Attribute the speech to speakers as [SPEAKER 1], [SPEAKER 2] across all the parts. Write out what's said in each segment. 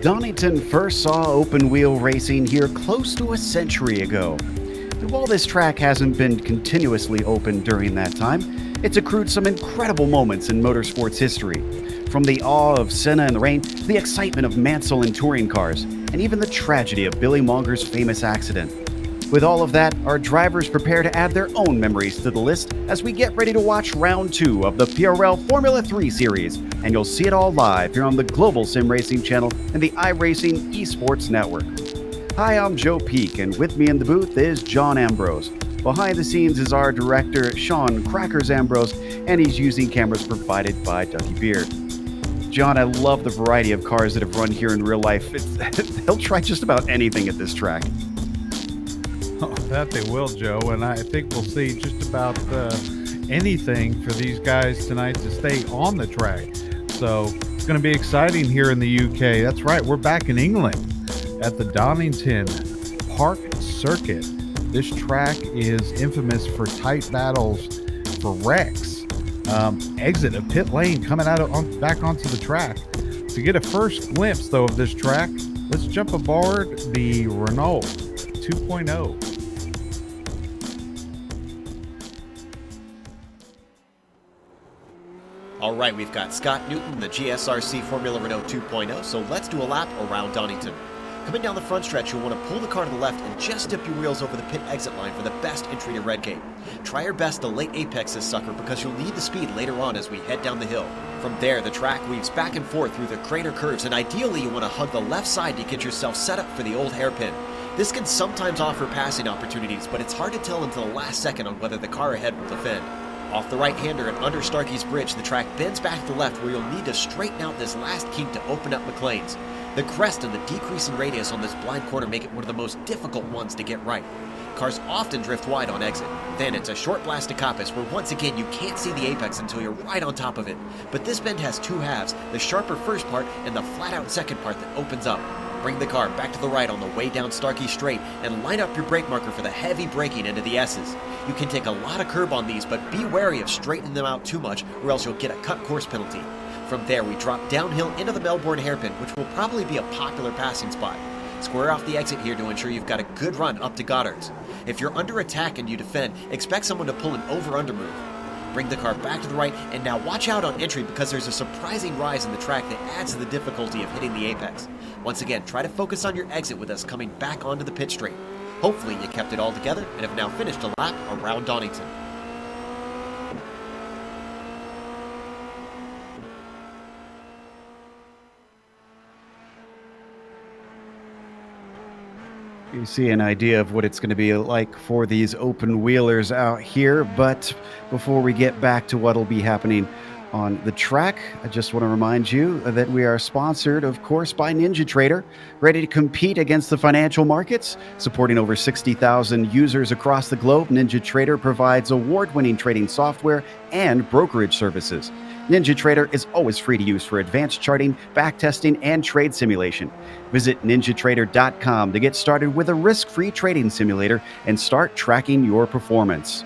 [SPEAKER 1] Donington first saw open wheel racing here close to a century ago. And while this track hasn't been continuously open during that time, it's accrued some incredible moments in motorsports history. From the awe of Senna in the rain, to the excitement of Mansell in touring cars, and even the tragedy of Billy Monger's famous accident. With all of that, our drivers prepare to add their own memories to the list as we get ready to watch round 2 of the PRL Formula 3 series, and you'll see it all live here on the Global SimRacing Channel and the iRacing Esports Network. Hi, I'm Joe Peak, and with me in the booth is John Ambrose. Behind the scenes is our director, Sean Crackers Ambrose, and he's using cameras provided by Dougie Beard. John, I love the variety of cars that have run here in real life. They'll try just about anything at this track.
[SPEAKER 2] Oh, that they will, Joe, and I think we'll see just about anything for these guys tonight to stay on the track. So it's going to be exciting here in the UK. That's right, we're back in England at the Donington Park Circuit. This track is infamous for tight battles, for wrecks. Exit a pit lane coming out back onto the track. To get a first glimpse, though, of this track, let's jump aboard the Renault 2.0.
[SPEAKER 3] All right, we've got Scott Newton, the GSRC Formula Renault 2.0, so let's do a lap around Donington. Coming down the front stretch, you'll want to pull the car to the left and just dip your wheels over the pit exit line for the best entry to Redgate. Try your best to late apex this sucker because you'll need the speed later on as we head down the hill. From there, the track weaves back and forth through the crater curves, and ideally you want to hug the left side to get yourself set up for the old hairpin. This can sometimes offer passing opportunities, but it's hard to tell until the last second on whether the car ahead will defend. Off the right-hander and under Starkey's Bridge, the track bends back to the left where you'll need to straighten out this last kink to open up McLean's. The crest and the decreasing radius on this blind corner make it one of the most difficult ones to get right. Cars often drift wide on exit. Then it's a short blast to Coppice where once again you can't see the apex until you're right on top of it. But this bend has two halves, the sharper first part and the flat-out second part that opens up. Bring the car back to the right on the way down Starkey Straight and line up your brake marker for the heavy braking into the S's. You can take a lot of curb on these, but be wary of straightening them out too much or else you'll get a cut course penalty. From there, we drop downhill into the Melbourne hairpin, which will probably be a popular passing spot. Square off the exit here to ensure you've got a good run up to Goddard's. If you're under attack and you defend, expect someone to pull an over-under move. Bring the car back to the right, and now watch out on entry because there's a surprising rise in the track that adds to the difficulty of hitting the apex. Once again, try to focus on your exit with us coming back onto the pit straight. Hopefully you kept it all together and have now finished a lap around Donington.
[SPEAKER 1] You see an idea of what it's going to be like for these open wheelers out here, but before we get back to what'll be happening on the track, I just want to remind you that we are sponsored, of course, by NinjaTrader, ready to compete against the financial markets. Supporting over 60,000 users across the globe, NinjaTrader provides award-winning trading software and brokerage services. NinjaTrader is always free to use for advanced charting, backtesting, and trade simulation. Visit NinjaTrader.com to get started with a risk-free trading simulator and start tracking your performance.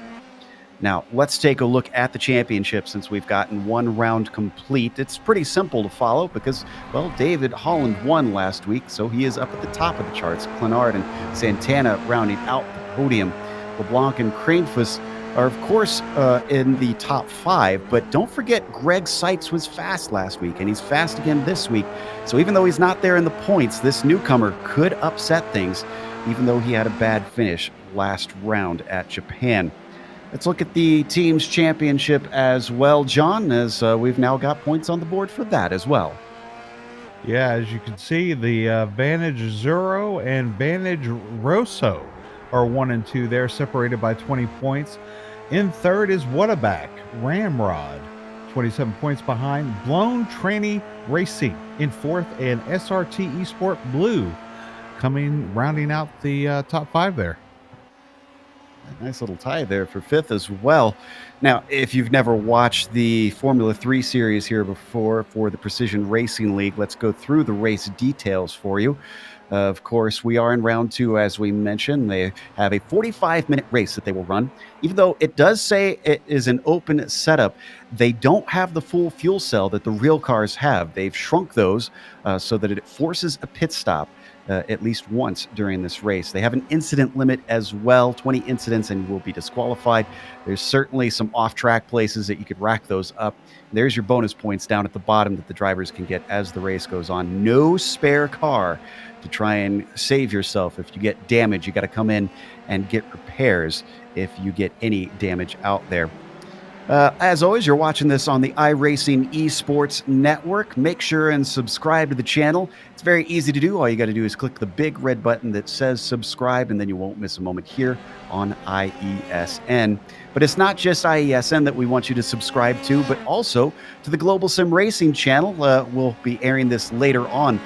[SPEAKER 1] Now, let's take a look at the championship since we've gotten one round complete. It's pretty simple to follow because, well, David Holland won last week, so he is up at the top of the charts. Clenard and Santana rounding out the podium. LeBlanc and Cranefuss are, of course, in the top 5, but don't forget Greg Seitz was fast last week, and he's fast again this week. So even though he's not there in the points, this newcomer could upset things, even though he had a bad finish last round at Japan. Let's look at the team's championship as well, John, as we've now got points on the board for that as well.
[SPEAKER 2] Yeah, as you can see, the Vantage Zero and Vantage Rosso are 1 and 2 there, separated by 20 points. In third is Whataback Ramrod, 27 points behind. Blown Tranny Racing in fourth, and SRT Esport Blue rounding out the top 5 there.
[SPEAKER 1] A nice little tie there for fifth as well. Now, if you've never watched the Formula 3 series here before for the Precision Racing League, let's go through the race details for you. Of course, we are in round 2, as we mentioned. They have a 45-minute race that they will run. Even though it does say it is an open setup, they don't have the full fuel cell that the real cars have. They've shrunk those so that it forces a pit stop at least once during this race. They have an incident limit as well, 20 incidents, and you will be disqualified. There's certainly some off-track places that you could rack those up. There's your bonus points down at the bottom that the drivers can get as the race goes on. No spare car to try and save yourself. If you get damage, you got to come in and get repairs if you get any damage out there. As always, you're watching this on the iRacing Esports Network. Make sure and subscribe to the channel. It's very easy to do. All you got to do is click the big red button that says subscribe, and then you won't miss a moment here on IESN. But it's not just IESN that we want you to subscribe to, but also to the Global SimRacing Channel. We'll be airing this later on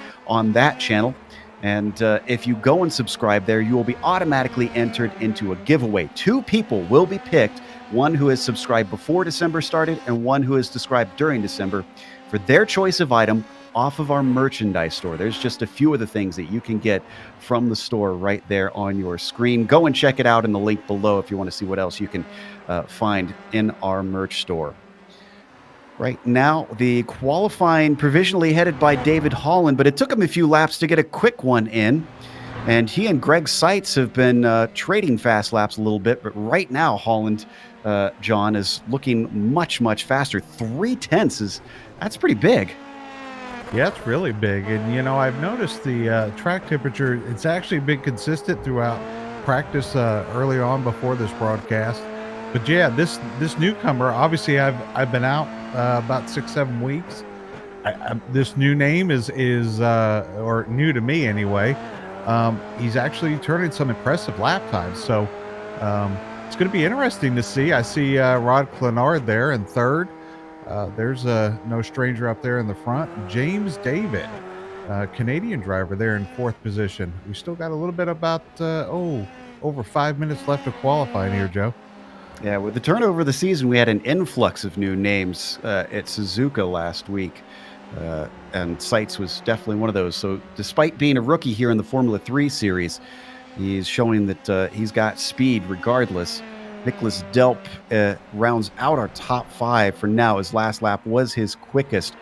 [SPEAKER 1] that channel. And if you go and subscribe there, you will be automatically entered into a giveaway. 2 people will be picked, one who has subscribed before December started and one who has subscribed during December, for their choice of item off of our merchandise store. There's just a few of the things that you can get from the store right there on your screen. Go and check it out in the link below if you want to see what else you can find in our merch store. Right now, the qualifying provisionally headed by David Holland, but it took him a few laps to get a quick one in. And he and Greg Seitz have been trading fast laps a little bit, but right now, Holland, John, is looking much, much faster. 0.3, that's pretty big.
[SPEAKER 2] Yeah, it's really big. And, you know, I've noticed the track temperature, it's actually been consistent throughout practice early on before this broadcast. But yeah, this newcomer, obviously I've been out about 6-7 weeks. This new name is or new to me anyway. He's actually turning some impressive lap times. So it's going to be interesting to see. I see Rod Clenard there in third. There's no stranger up there in the front. James David, Canadian driver, there in 4th position. We still got a little bit about over 5 minutes left of qualifying here, Joe.
[SPEAKER 1] Yeah, with the turnover of the season, we had an influx of new names at Suzuka last week, and Seitz was definitely one of those. So despite being a rookie here in the Formula 3 series, he's showing that he's got speed regardless. Nicholas Delp rounds out our top 5 for now. His last lap was his quickest.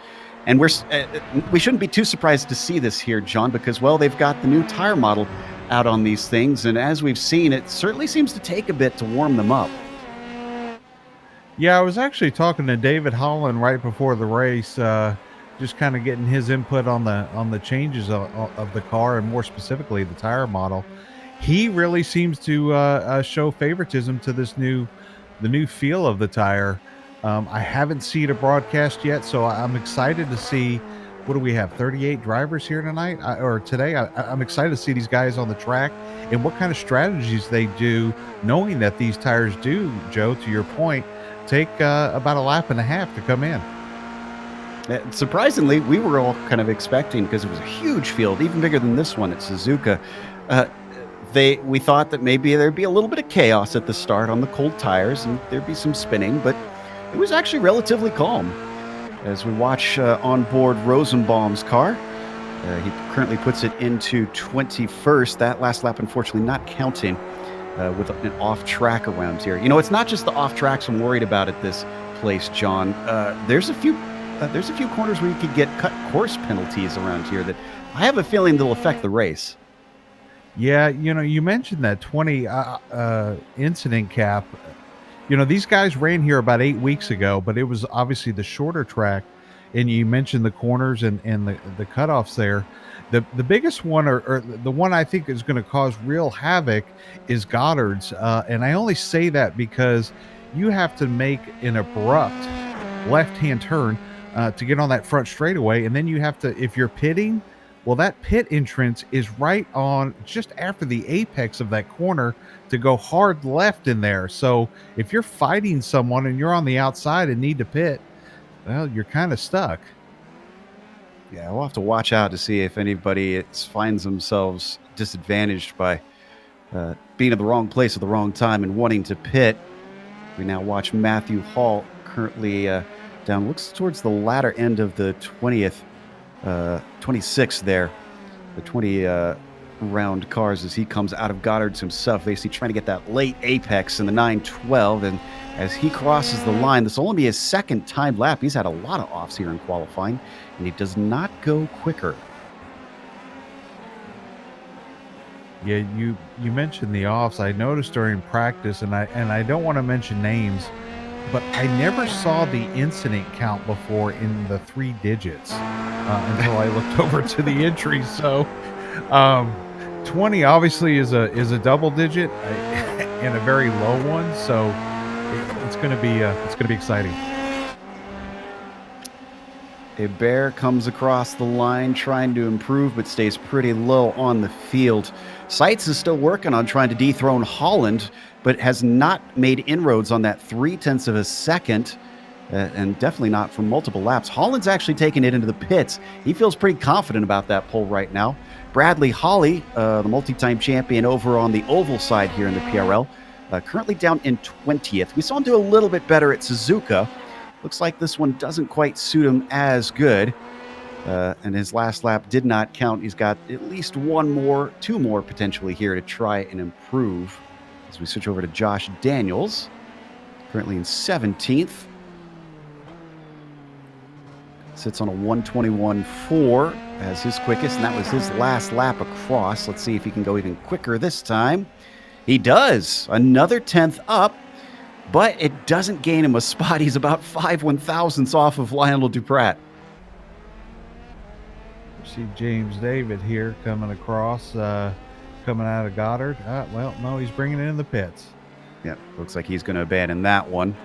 [SPEAKER 1] And we shouldn't be too surprised to see this here, John, because, well, they've got the new tire model out on these things. And as we've seen, it certainly seems to take a bit to warm them up.
[SPEAKER 2] Yeah, I was actually talking to David Holland right before the race, just kind of getting his input on the changes of the car and more specifically the tire model. He really seems to show favoritism to the new feel of the tire. I haven't seen a broadcast yet, so I'm excited to see. What do we have? 38 drivers here tonight or today? I'm excited to see these guys on the track and what kind of strategies they do, knowing that these tires do, Joe, to your point, take about a lap and a half to come in.
[SPEAKER 1] Surprisingly, we were all kind of expecting, because it was a huge field, even bigger than this one at Suzuka. We thought that maybe there'd be a little bit of chaos at the start on the cold tires and there'd be some spinning, but it was actually relatively calm. As we watch on board Rosenbaum's car, he currently puts it into 21st. That last lap, unfortunately, not counting. With an off-track around here. You know, it's not just the off-tracks I'm worried about at this place, John. There's a few corners where you could get cut course penalties around here that I have a feeling they'll affect the race.
[SPEAKER 2] Yeah, you know, you mentioned that 20 incident cap. You know, these guys ran here about 8 weeks ago, but it was obviously the shorter track. And you mentioned the corners and the cutoffs there. The biggest one, or the one I think is going to cause real havoc, is Goddard's. And I only say that because you have to make an abrupt left-hand turn to get on that front straightaway. And then you have to, if you're pitting, well, that pit entrance is right on just after the apex of that corner to go hard left in there. So if you're fighting someone and you're on the outside and need to pit, well, you're kind of stuck.
[SPEAKER 1] Yeah, we'll have to watch out to see if anybody finds themselves disadvantaged by being at the wrong place at the wrong time and wanting to pit. We now watch Matthew Hall currently down, looks towards the latter end of the 26th there. The 20 round cars as he comes out of Goddard's himself, basically trying to get that late apex in the 912. And as he crosses the line, this will only be his second timed lap. He's had a lot of offs here in qualifying, and he does not go quicker.
[SPEAKER 2] Yeah, you mentioned the offs. I noticed during practice, and I don't want to mention names, but I never saw the incident count before in the 3 digits until I looked over to the entries. So 20 obviously is a double digit and a very low one. So it's going to be exciting.
[SPEAKER 1] Bear comes across the line trying to improve, but stays pretty low on the field. Seitz is still working on trying to dethrone Holland, but has not made inroads on that 0.3 of a second, and definitely not from multiple laps. Holland's actually taking it into the pits. He feels pretty confident about that pole right now. Bradley Holly, the multi-time champion over on the oval side here in the PRL, currently down in 20th. We saw him do a little bit better at Suzuka. Looks like this one doesn't quite suit him as good. And his last lap did not count. He's got at least 2 more potentially here to try and improve. As we switch over to Josh Daniels, currently in 17th. Sits on a 1:21.4 as his quickest, and that was his last lap across. Let's see if he can go even quicker this time. He does. Another 10th up, but it doesn't gain him a spot. He's about 5 1/1000ths off of Lionel Duprat.
[SPEAKER 2] See James David here coming across, coming out of Goddard. Well, no, he's bringing it in the pits.
[SPEAKER 1] Yeah, looks like he's going to abandon that one.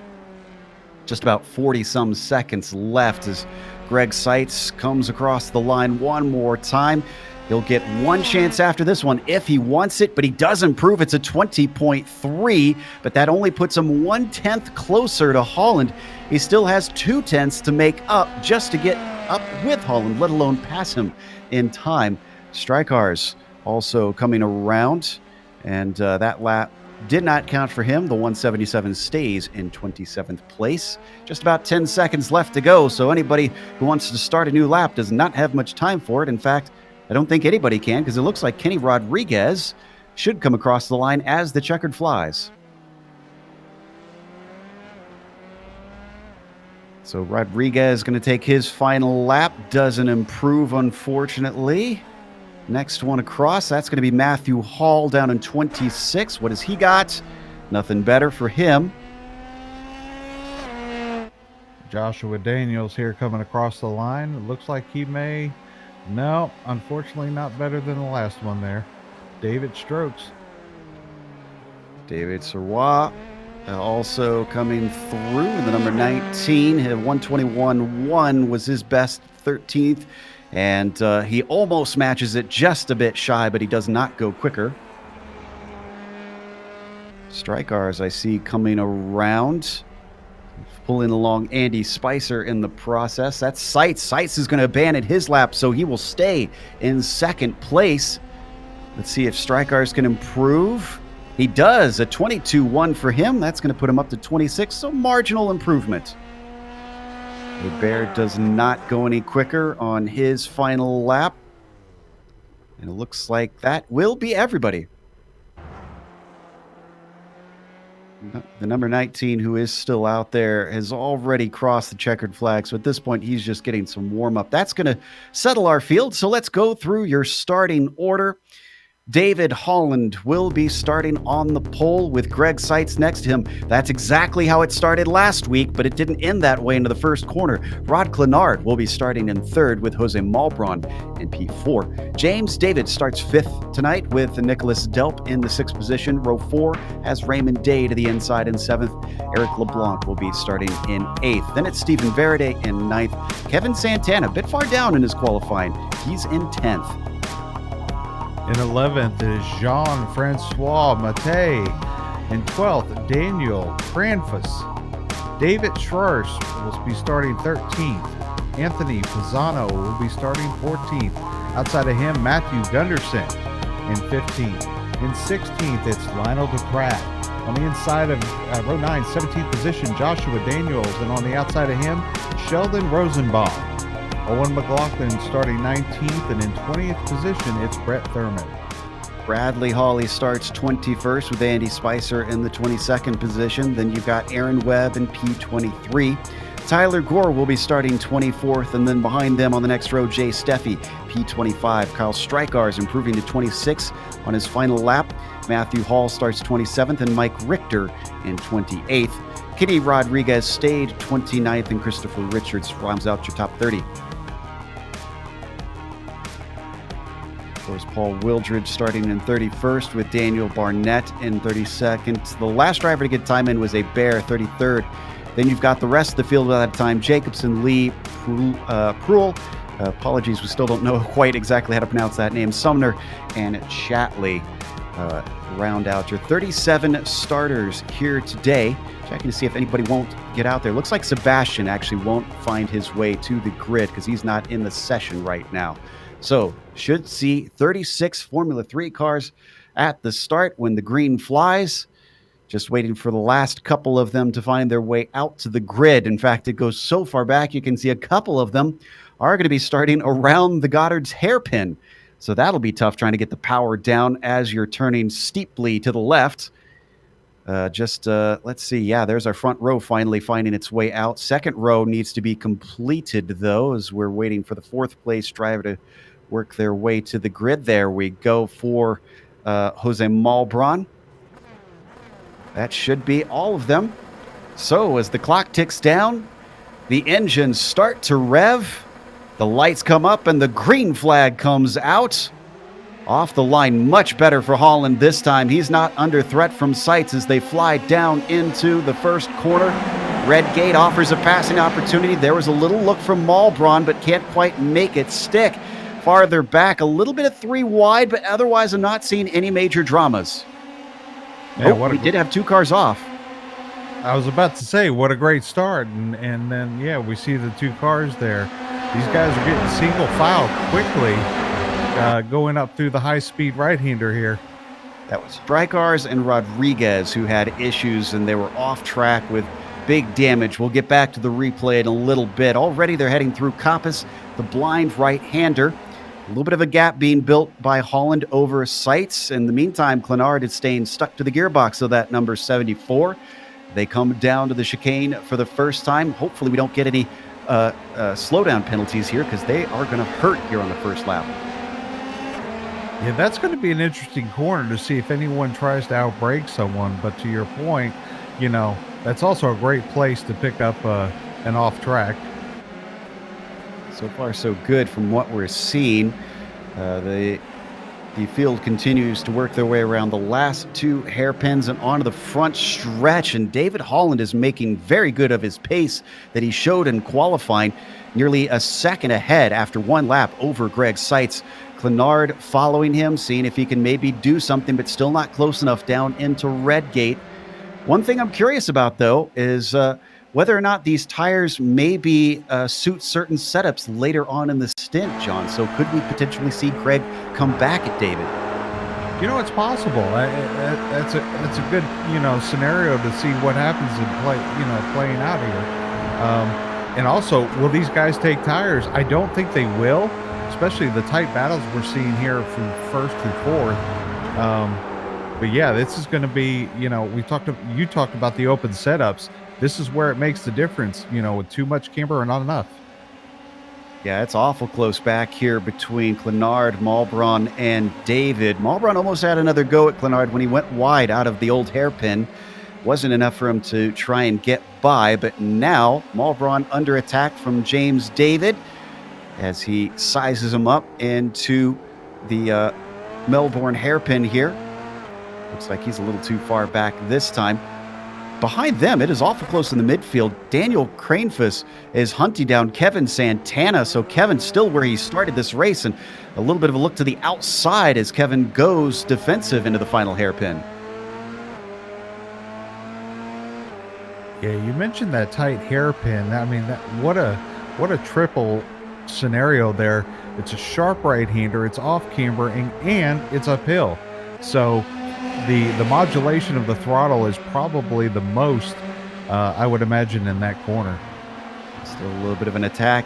[SPEAKER 1] Just about 40-some seconds left as Greg Seitz comes across the line one more time. He'll get one chance after this one if he wants it, but he does improve. It's a 20.3, but that only puts him 1/10 closer to Holland. He still has 2/10 to make up just to get up with Holland, let alone pass him in time. Strykars also coming around, and that lap did not count for him. The 177 stays in 27th place. Just about 10 seconds left to go, so anybody who wants to start a new lap does not have much time for it. In fact, I don't think anybody can, because it looks like Kenny Rodriguez should come across the line as the checkered flies. So Rodriguez is going to take his final lap. Doesn't improve, unfortunately. Next one across, that's going to be Matthew Hall down in 26. What has he got? Nothing better for him.
[SPEAKER 2] Joshua Daniels here coming across the line. It looks like he may... No, unfortunately not better than the last one there. David Strokes.
[SPEAKER 1] David Serrois also coming through. The number 19, 121.1 was his best, 13th. And he almost matches it, just a bit shy, but he does not go quicker. Strykars I see coming around, pulling along Andy Spicer in the process. That's Seitz. Seitz is going to abandon his lap, so he will stay in second place. Let's see if Strykars can improve. He does. A 22.1 for him. That's going to put him up to 26, so marginal improvement. Bear does not go any quicker on his final lap. And it looks like that will be everybody. The number 19, who is still out there, has already crossed the checkered flag. So at this point, he's just getting some warm-up. That's going to settle our field. So let's go through your starting order. David Holland will be starting on the pole with Greg Seitz next to him. That's exactly how it started last week, but it didn't end that way into the first corner. Rod Clenard will be starting in third with Jose Malbron in P4. James David starts fifth tonight with Nicholas Delp in the sixth position. Row 4 has Raymond Day to the inside in seventh. Eric LeBlanc will be starting in eighth. Then it's Stephen Veraday in ninth. Kevin Santana, a bit far down in his qualifying. He's in 10th.
[SPEAKER 2] In 11th is Jean-Francois Mattei. In 12th, Daniel Cranfus. David Schwartz will be starting 13th. Anthony Pisano will be starting 14th. Outside of him, Matthew Gunderson in 15th. In 16th, it's Lionel Duprat. On the inside of row 9, 17th position, Joshua Daniels. And on the outside of him, Sheldon Rosenbaum. Owen McLaughlin starting 19th. And in 20th position, it's Brett Thurman.
[SPEAKER 1] Bradley Hawley starts 21st with Andy Spicer in the 22nd position. Then you've got Aaron Webb in P23. Tyler Gore will be starting 24th, and then behind them on the next row, Jay Steffi, P25. Kyle Strykars improving to 26 on his final lap. Matthew Hall starts 27th, and Mike Richter in 28th. Kenny Rodriguez stayed 29th, and Christopher Richards rounds out your top 30. Of course, Paul Wildridge starting in 31st with Daniel Barnett in 32nd. The last driver to get time in was a Bear, 33rd. Then you've got the rest of the field at that time. Jacobson, Lee, Pruill. Apologies, we still don't know quite exactly how to pronounce that name. Sumner and Chatley round out your 37 starters here today. Checking to see if anybody won't get out there. Looks like Sebastian actually won't find his way to the grid because he's not in the session right now. So should see 36 Formula 3 cars at the start when the green flies. Just waiting for the last couple of them to find their way out to the grid. In fact, it goes so far back, you can see a couple of them are going to be starting around the Goddard's hairpin. So that'll be tough trying to get the power down as you're turning steeply to the left. Let's see. Yeah, there's our front row finally finding its way out. Second row needs to be completed, though, as we're waiting for the fourth place driver to work their way to the grid. There we go for Jose Malbron. That should be all of them. So as the clock ticks down, the engines start to rev, the lights come up, and the green flag comes out. Off the line, much better for Holland this time. He's not under threat from sights as they fly down into the first corner. Red gate offers a passing opportunity. There was a little look from Malbron, but can't quite make it stick. Farther back, a little bit of 3 wide, but otherwise I'm not seeing any major dramas.
[SPEAKER 2] Yeah,
[SPEAKER 1] we did have 2 cars off.
[SPEAKER 2] I was about to say, what a great start. And then, yeah, we see the 2 cars there. These guys are getting single file quickly, going up through the high-speed right-hander here.
[SPEAKER 1] That was Strykars and Rodriguez who had issues, and they were off track with big damage. We'll get back to the replay in a little bit. Already they're heading through Coppice, the blind right-hander. A little bit of a gap being built by Holland over Sights. In the meantime, Clenard is staying stuck to the gearbox, so that number 74. They come down to the chicane for the first time. Hopefully we don't get any slowdown penalties here because they are going to hurt here on the first lap.
[SPEAKER 2] Yeah, that's going to be an interesting corner to see if anyone tries to outbrake someone. But to your point, you know, that's also a great place to pick up an off track.
[SPEAKER 1] So far, so good from what we're seeing. The field continues to work their way around the last 2 hairpins and onto the front stretch. And David Holland is making very good of his pace that he showed in qualifying. Nearly a second ahead after 1 lap over Greg Seitz. Clenard following him, seeing if he can maybe do something, but still not close enough down into Redgate. One thing I'm curious about, though, is whether or not these tires maybe suit certain setups later on in the stint, John. So could we potentially see Greg come back at David?
[SPEAKER 2] You know, it's possible. That's a good, scenario to see what happens in playing out here. And also, will these guys take tires? I don't think they will, especially the tight battles we're seeing here from first through fourth. But yeah, this is going to be, you talked about the open setups. This is where it makes the difference, with too much camber or not enough.
[SPEAKER 1] Yeah, it's awful close back here between Clenard, Malbron, and David. Malbron almost had another go at Clenard when he went wide out of the old hairpin. Wasn't enough for him to try and get by, but now Malbron under attack from James David as he sizes him up into the Melbourne hairpin here. Looks like he's a little too far back this time. Behind them, it is awful close in the midfield. Daniel Cranefus is hunting down Kevin Santana. So Kevin's still where he started this race, and a little bit of a look to the outside as Kevin goes defensive into the final hairpin.
[SPEAKER 2] Yeah, you mentioned that tight hairpin. I mean, what a triple scenario there. It's a sharp right-hander, it's off camber, and it's uphill. So the modulation of the throttle is probably the most, I would imagine, in that corner.
[SPEAKER 1] Still a little bit of an attack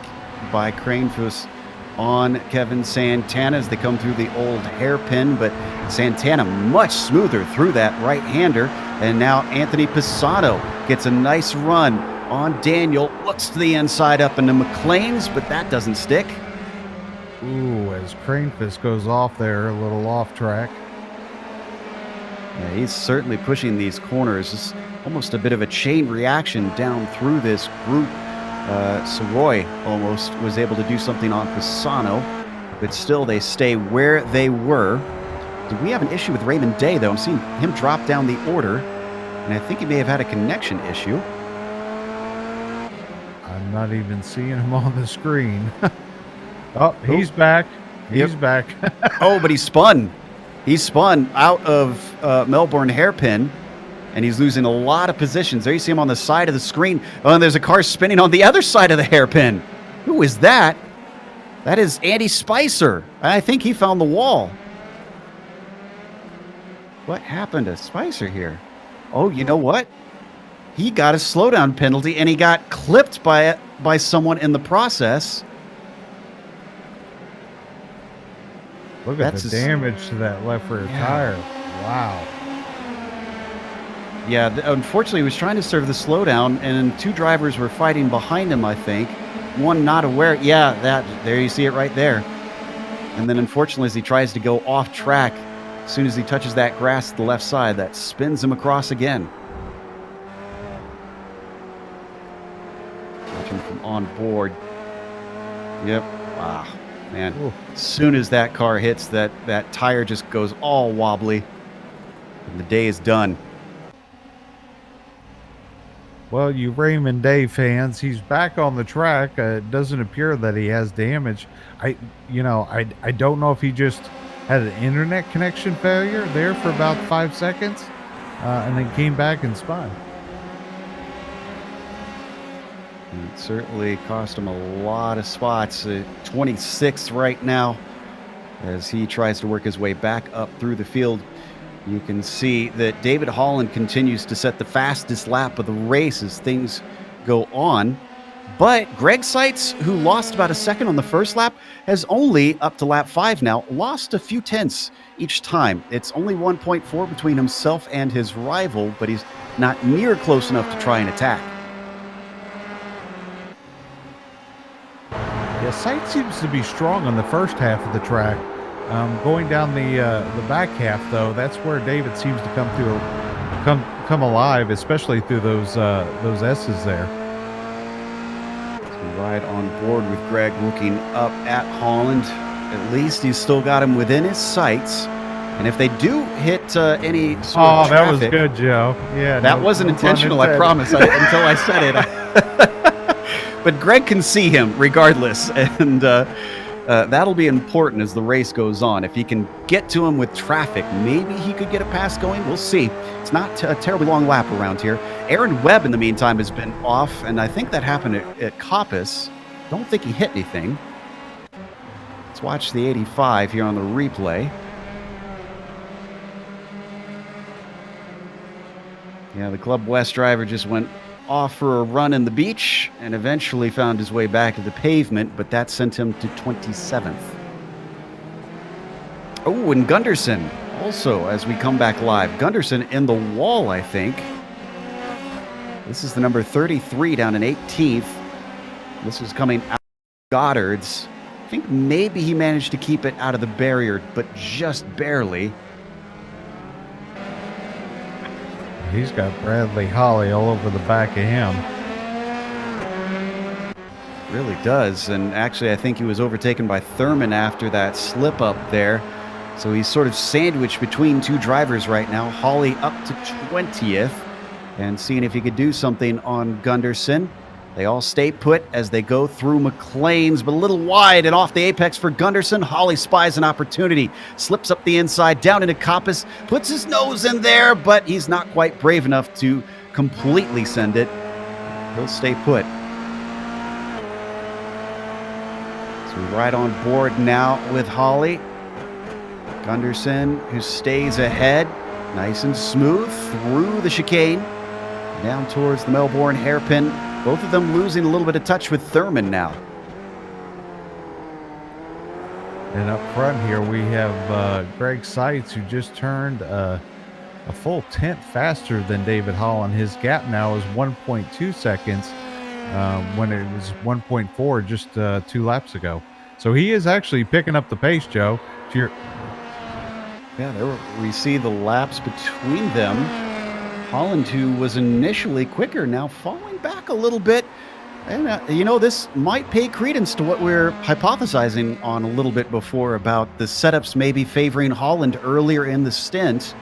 [SPEAKER 1] by Cranefuss on Kevin Santana as they come through the old hairpin, but Santana much smoother through that right-hander. And now Anthony Pisano gets a nice run on Daniel, looks to the inside up into McLean's, but that doesn't stick.
[SPEAKER 2] Ooh, as Cranefuss goes off there, a little off track.
[SPEAKER 1] Yeah, he's certainly pushing these corners. It's almost a bit of a chain reaction down through this group. Soroy almost was able to do something on Pisano, but still they stay where they were. Did we have an issue with Raymond Day, though? I'm seeing him drop down the order, and I think he may have had a connection issue.
[SPEAKER 2] I'm not even seeing him on the screen. Oh, he's back. He's back.
[SPEAKER 1] Oh, but he spun. He spun out of Melbourne hairpin, and he's losing a lot of positions. There you see him on the side of the screen. Oh, and there's a car spinning on the other side of the hairpin. Who is that? That is Andy Spicer. I think he found the wall. What happened to Spicer here? Oh, you know what? He got a slowdown penalty, and he got clipped by someone in the process.
[SPEAKER 2] Look at the damage to that left rear tire. Wow.
[SPEAKER 1] Yeah, unfortunately, he was trying to serve the slowdown, and two drivers were fighting behind him, I think. One not aware. Yeah, there you see it right there. And then, unfortunately, as he tries to go off track, as soon as he touches that grass to the left side, that spins him across again. Watching from on board. Yep. Wow. Man, as soon as that car hits, that tire just goes all wobbly, and the day is done.
[SPEAKER 2] Well, you Raymond Day fans, he's back on the track. It doesn't appear that he has damage. I don't know if he just had an internet connection failure there for about 5 seconds, and then came back and spun.
[SPEAKER 1] It certainly cost him a lot of spots. 26th right now as he tries to work his way back up through the field. You can see that David Holland continues to set the fastest lap of the race as things go on. But Greg Seitz, who lost about a second on the first lap, has only, up to lap 5 now, lost a few tenths each time. It's only 1.4 between himself and his rival, but he's not near close enough to try and attack.
[SPEAKER 2] Yeah, Seitz seems to be strong on the first half of the track. Going down the back half, though, that's where David seems to come alive, especially through those S's there.
[SPEAKER 1] So right on board with Greg, looking up at Holland. At least he's still got him within his sights. And if they do hit any sort of traffic,
[SPEAKER 2] that was good, Joe. Yeah,
[SPEAKER 1] that wasn't intentional. I promise. Until I said it. But Greg can see him regardless, and that'll be important as the race goes on. If he can get to him with traffic, maybe he could get a pass going. We'll see. It's not a terribly long lap around here. Aaron Webb, in the meantime, has been off, and I think that happened at Coppice. Don't think he hit anything. Let's watch the 85 here on the replay. Yeah, the Club West driver just went off for a run in the beach and eventually found his way back to the pavement, but that sent him to 27th. Oh, and Gunderson also, as we come back live. Gunderson in the wall, I think. This is the number 33 down in 18th. This was coming out of Goddard's. I think maybe he managed to keep it out of the barrier, but just barely.
[SPEAKER 2] He's got Bradley Holly all over the back of him.
[SPEAKER 1] Really does. And actually, I think he was overtaken by Thurman after that slip up there. So he's sort of sandwiched between two drivers right now. Holly up to 20th and seeing if he could do something on Gunderson. They all stay put as they go through McLean's, but a little wide and off the apex for Gunderson. Holly spies an opportunity, slips up the inside, down into Coppice, puts his nose in there, but he's not quite brave enough to completely send it. He'll stay put. So right on board now with Holly. Gunderson, who stays ahead. Nice and smooth through the chicane, down towards the Melbourne hairpin. Both of them losing a little bit of touch with Thurman now.
[SPEAKER 2] And up front here, we have Greg Seitz, who just turned a full tenth faster than David Holland. His gap now is 1.2 seconds when it was 1.4 just 2 laps ago. So he is actually picking up the pace, Joe.
[SPEAKER 1] Yeah, there we see the laps between them. Holland, who was initially quicker, now falling back a little bit. And, this might pay credence to what we're hypothesizing on a little bit before about the setups maybe favoring Holland earlier in the stint.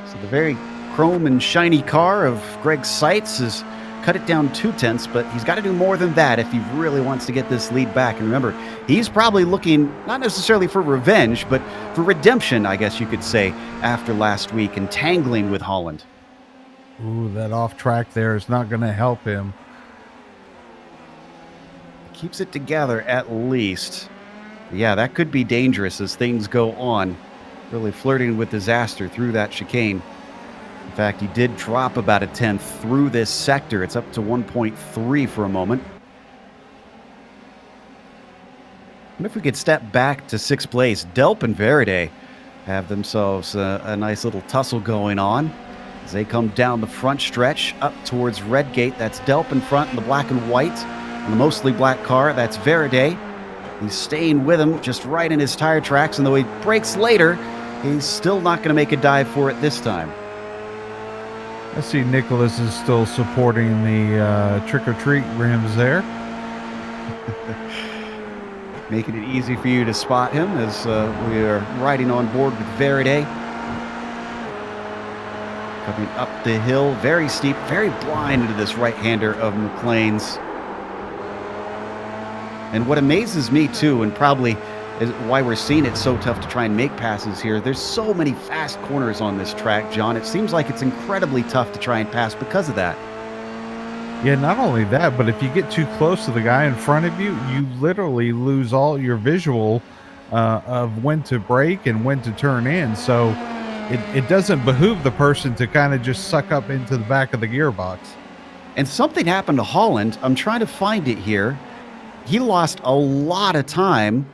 [SPEAKER 1] So the very chrome and shiny car of Greg Seitz has cut it down 0.2, but he's got to do more than that if he really wants to get this lead back. And remember, he's probably looking not necessarily for revenge, but for redemption, I guess you could say, after last week and tangling with Holland.
[SPEAKER 2] Ooh, that off track there is not going to help him.
[SPEAKER 1] Keeps it together at least. Yeah, that could be dangerous as things go on. Really flirting with disaster through that chicane. In fact, he did drop about a tenth through this sector. It's up to 1.3 for a moment. What if we could step back to 6th place? Delp and Verde have themselves a nice little tussle going on as they come down the front stretch up towards Redgate. That's Delp in front in the black and white. And the mostly black car, that's Verde. He's staying with him just right in his tire tracks, and though he brakes later, he's still not going to make a dive for it this time.
[SPEAKER 2] I see Nicholas is still supporting the trick-or-treat rims there.
[SPEAKER 1] Making it easy for you to spot him as we are riding on board with Verde. Coming up the hill, very steep, very blind into this right-hander of McLean's. And what amazes me, too, and probably is why we're seeing it so tough to try and make passes here, there's so many fast corners on this track, John. It seems like it's incredibly tough to try and pass because of that.
[SPEAKER 2] Yeah, not only that, but if you get too close to the guy in front of you, you literally lose all your visual of when to brake and when to turn in. So it doesn't behoove the person to kind of just suck up into the back of the gearbox.
[SPEAKER 1] And something happened to Holland. I'm trying to find it here. He lost a lot of time.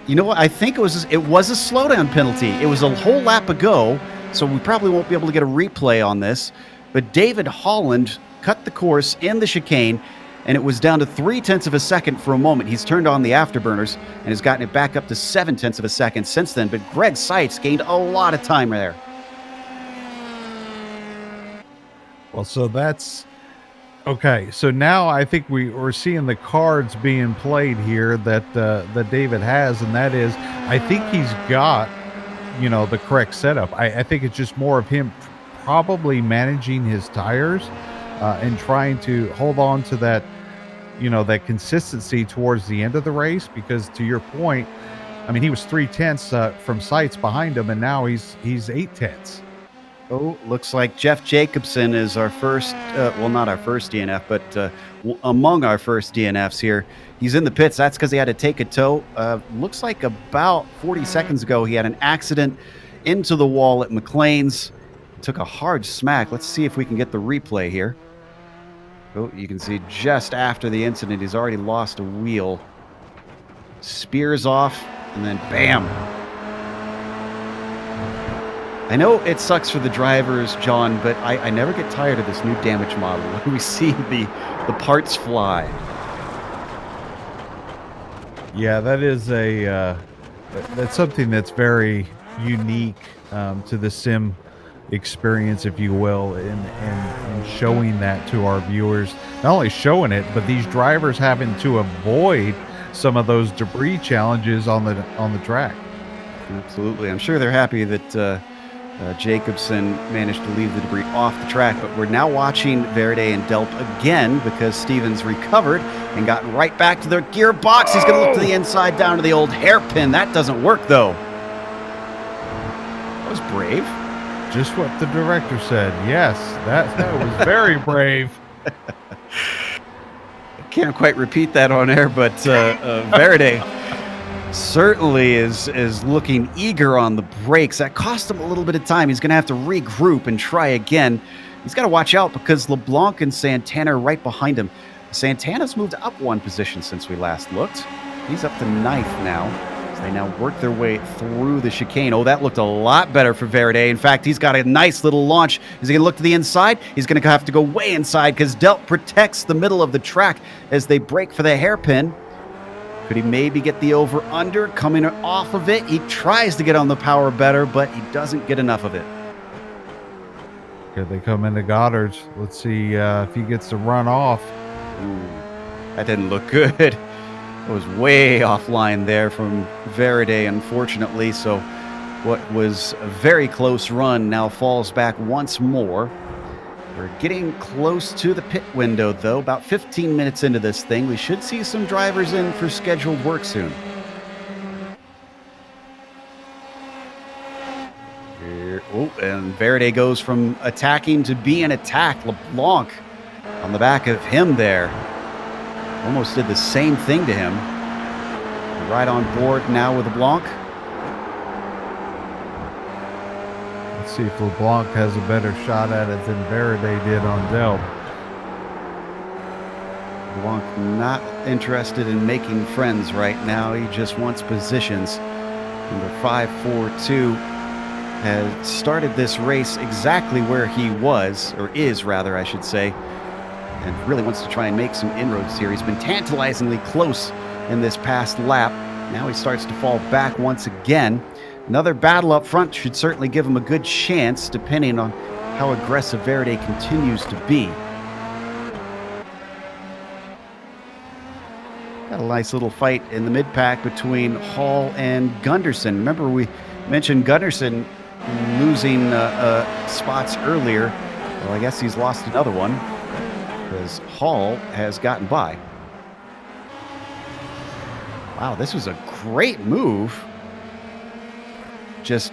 [SPEAKER 1] You know what? I think it was a slowdown penalty. It was a whole lap ago, so we probably won't be able to get a replay on this. But David Holland cut the course in the chicane, and it was down to 0.3 of a second for a moment. He's turned on the afterburners and has gotten it back up to 0.7 of a second since then. But Greg Seitz gained a lot of time there.
[SPEAKER 2] Well, so that's okay. So now I think we're seeing the cards being played here that David has, and that is, I think he's got, the correct setup. I think it's just more of him probably managing his tires and trying to hold on to that, that consistency towards the end of the race. Because to your point, I mean, he was 0.3 from Seitz behind him, and now he's 0.8.
[SPEAKER 1] Oh, looks like Jeff Jacobson is our first, not our first DNF, but among our first DNFs here. He's in the pits. That's because he had to take a tow. Looks like about 40 seconds ago, he had an accident into the wall at McLean's. Took a hard smack. Let's see if we can get the replay here. Oh, you can see just after the incident, he's already lost a wheel. Spears off, and then bam. I know it sucks for the drivers, John, but I never get tired of this new damage model when we see the parts fly.
[SPEAKER 2] Yeah, that is that's something that's very unique to the sim experience, if you will, and showing that to our viewers. Not only showing it, but these drivers having to avoid some of those debris challenges on the track.
[SPEAKER 1] Absolutely. I'm sure they're happy that Jacobson managed to leave the debris off the track, but we're now watching Verde and Delp again because Stevens recovered and got right back to their gearbox. He's going to look to the inside down to the old hairpin. That doesn't work, though. That was brave.
[SPEAKER 2] Just what the director said. Yes, that was very brave.
[SPEAKER 1] Can't quite repeat that on air, but Verde certainly is looking eager on the brakes. That cost him a little bit of time. He's going to have to regroup and try again. He's got to watch out because LeBlanc and Santana are right behind him. Santana's moved up one position since we last looked. He's up to 9th now. So they now work their way through the chicane. Oh, that looked a lot better for Verde. In fact, he's got a nice little launch. Is he going to look to the inside? He's going to have to go way inside because Delt protects the middle of the track as they break for the hairpin. Could he maybe get the over-under coming off of it? He tries to get on the power better, but he doesn't get enough of it.
[SPEAKER 2] Here they come into Goddard's. Let's see if he gets to run off.
[SPEAKER 1] Ooh, that didn't look good. It was way offline there from Verde, unfortunately. So what was a very close run now falls back once more. We're getting close to the pit window, though. About 15 minutes into this thing. We should see some drivers in for scheduled work soon. Here, oh, and Verde goes from attacking to being attacked. LeBlanc on the back of him there. Almost did the same thing to him. Right on board now with LeBlanc.
[SPEAKER 2] Let's see if LeBlanc has a better shot at it than Verde did on Delt.
[SPEAKER 1] LeBlanc not interested in making friends right now. He just wants positions. Number 542 has started this race exactly where he was, or is rather, I should say, and really wants to try and make some inroads here. He's been tantalizingly close in this past lap. Now he starts to fall back once again. Another battle up front should certainly give him a good chance, depending on how aggressive Verde continues to be. Got a nice little fight in the mid-pack between Hall and Gunderson. Remember, we mentioned Gunderson losing spots earlier. Well, I guess he's lost another one because Hall has gotten by. Wow, this was a great move. Just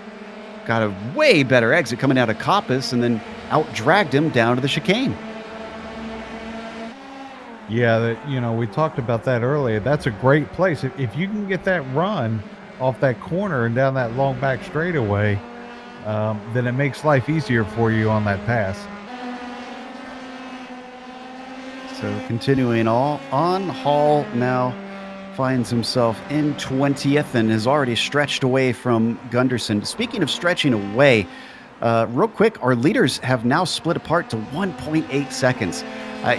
[SPEAKER 1] got a way better exit coming out of Coppice and then out-dragged him down to the chicane.
[SPEAKER 2] Yeah, we talked about that earlier. That's a great place. If you can get that run off that corner and down that long back straightaway, then it makes life easier for you on that pass.
[SPEAKER 1] So continuing on, Hall now finds himself in 20th and is already stretched away from Gunderson. Speaking of stretching away, real quick, our leaders have now split apart to 1.8 seconds.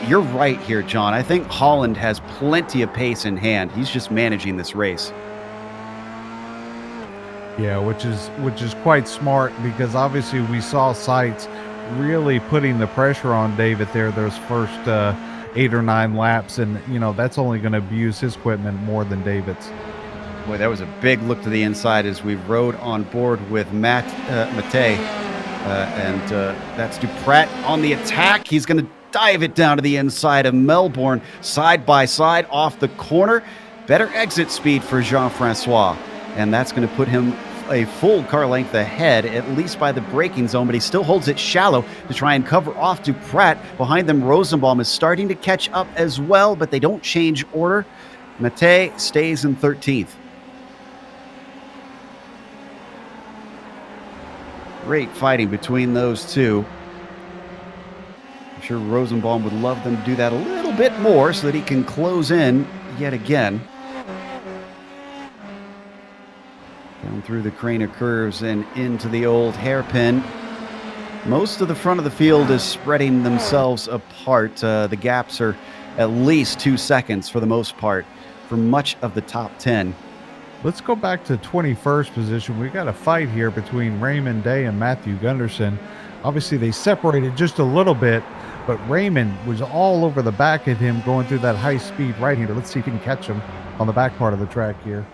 [SPEAKER 1] You're right here, John. I think Holland has plenty of pace in hand. He's just managing this race.
[SPEAKER 2] Yeah, which is quite smart because obviously we saw Seitz really putting the pressure on David there those first 8 or 9 laps, and that's only going to abuse his equipment more than David's.
[SPEAKER 1] Boy, that was a big look to the inside as we rode on board with Mate, and that's Duprat on the attack. He's going to dive it down to the inside of Melbourne, side by side off the corner. Better exit speed for Jean-Francois, and that's going to put him a full car length ahead, at least by the braking zone, but he still holds it shallow to try and cover off Duprat. Behind them, Rosenbaum is starting to catch up as well, but they don't change order. Mate stays in 13th. Great fighting between those two. I'm sure Rosenbaum would love them to do that a little bit more so that he can close in yet again. Down through the crane of curves and into the old hairpin. Most of the front of the field is spreading themselves apart. The gaps are at least 2 seconds for the most part for much of the top 10.
[SPEAKER 2] Let's go back to 21st position. We got a fight here between Raymond Day and Matthew Gunderson. Obviously, they separated just a little bit, but Raymond was all over the back of him going through that high-speed right-hander. Let's see if he can catch him on the back part of the track here.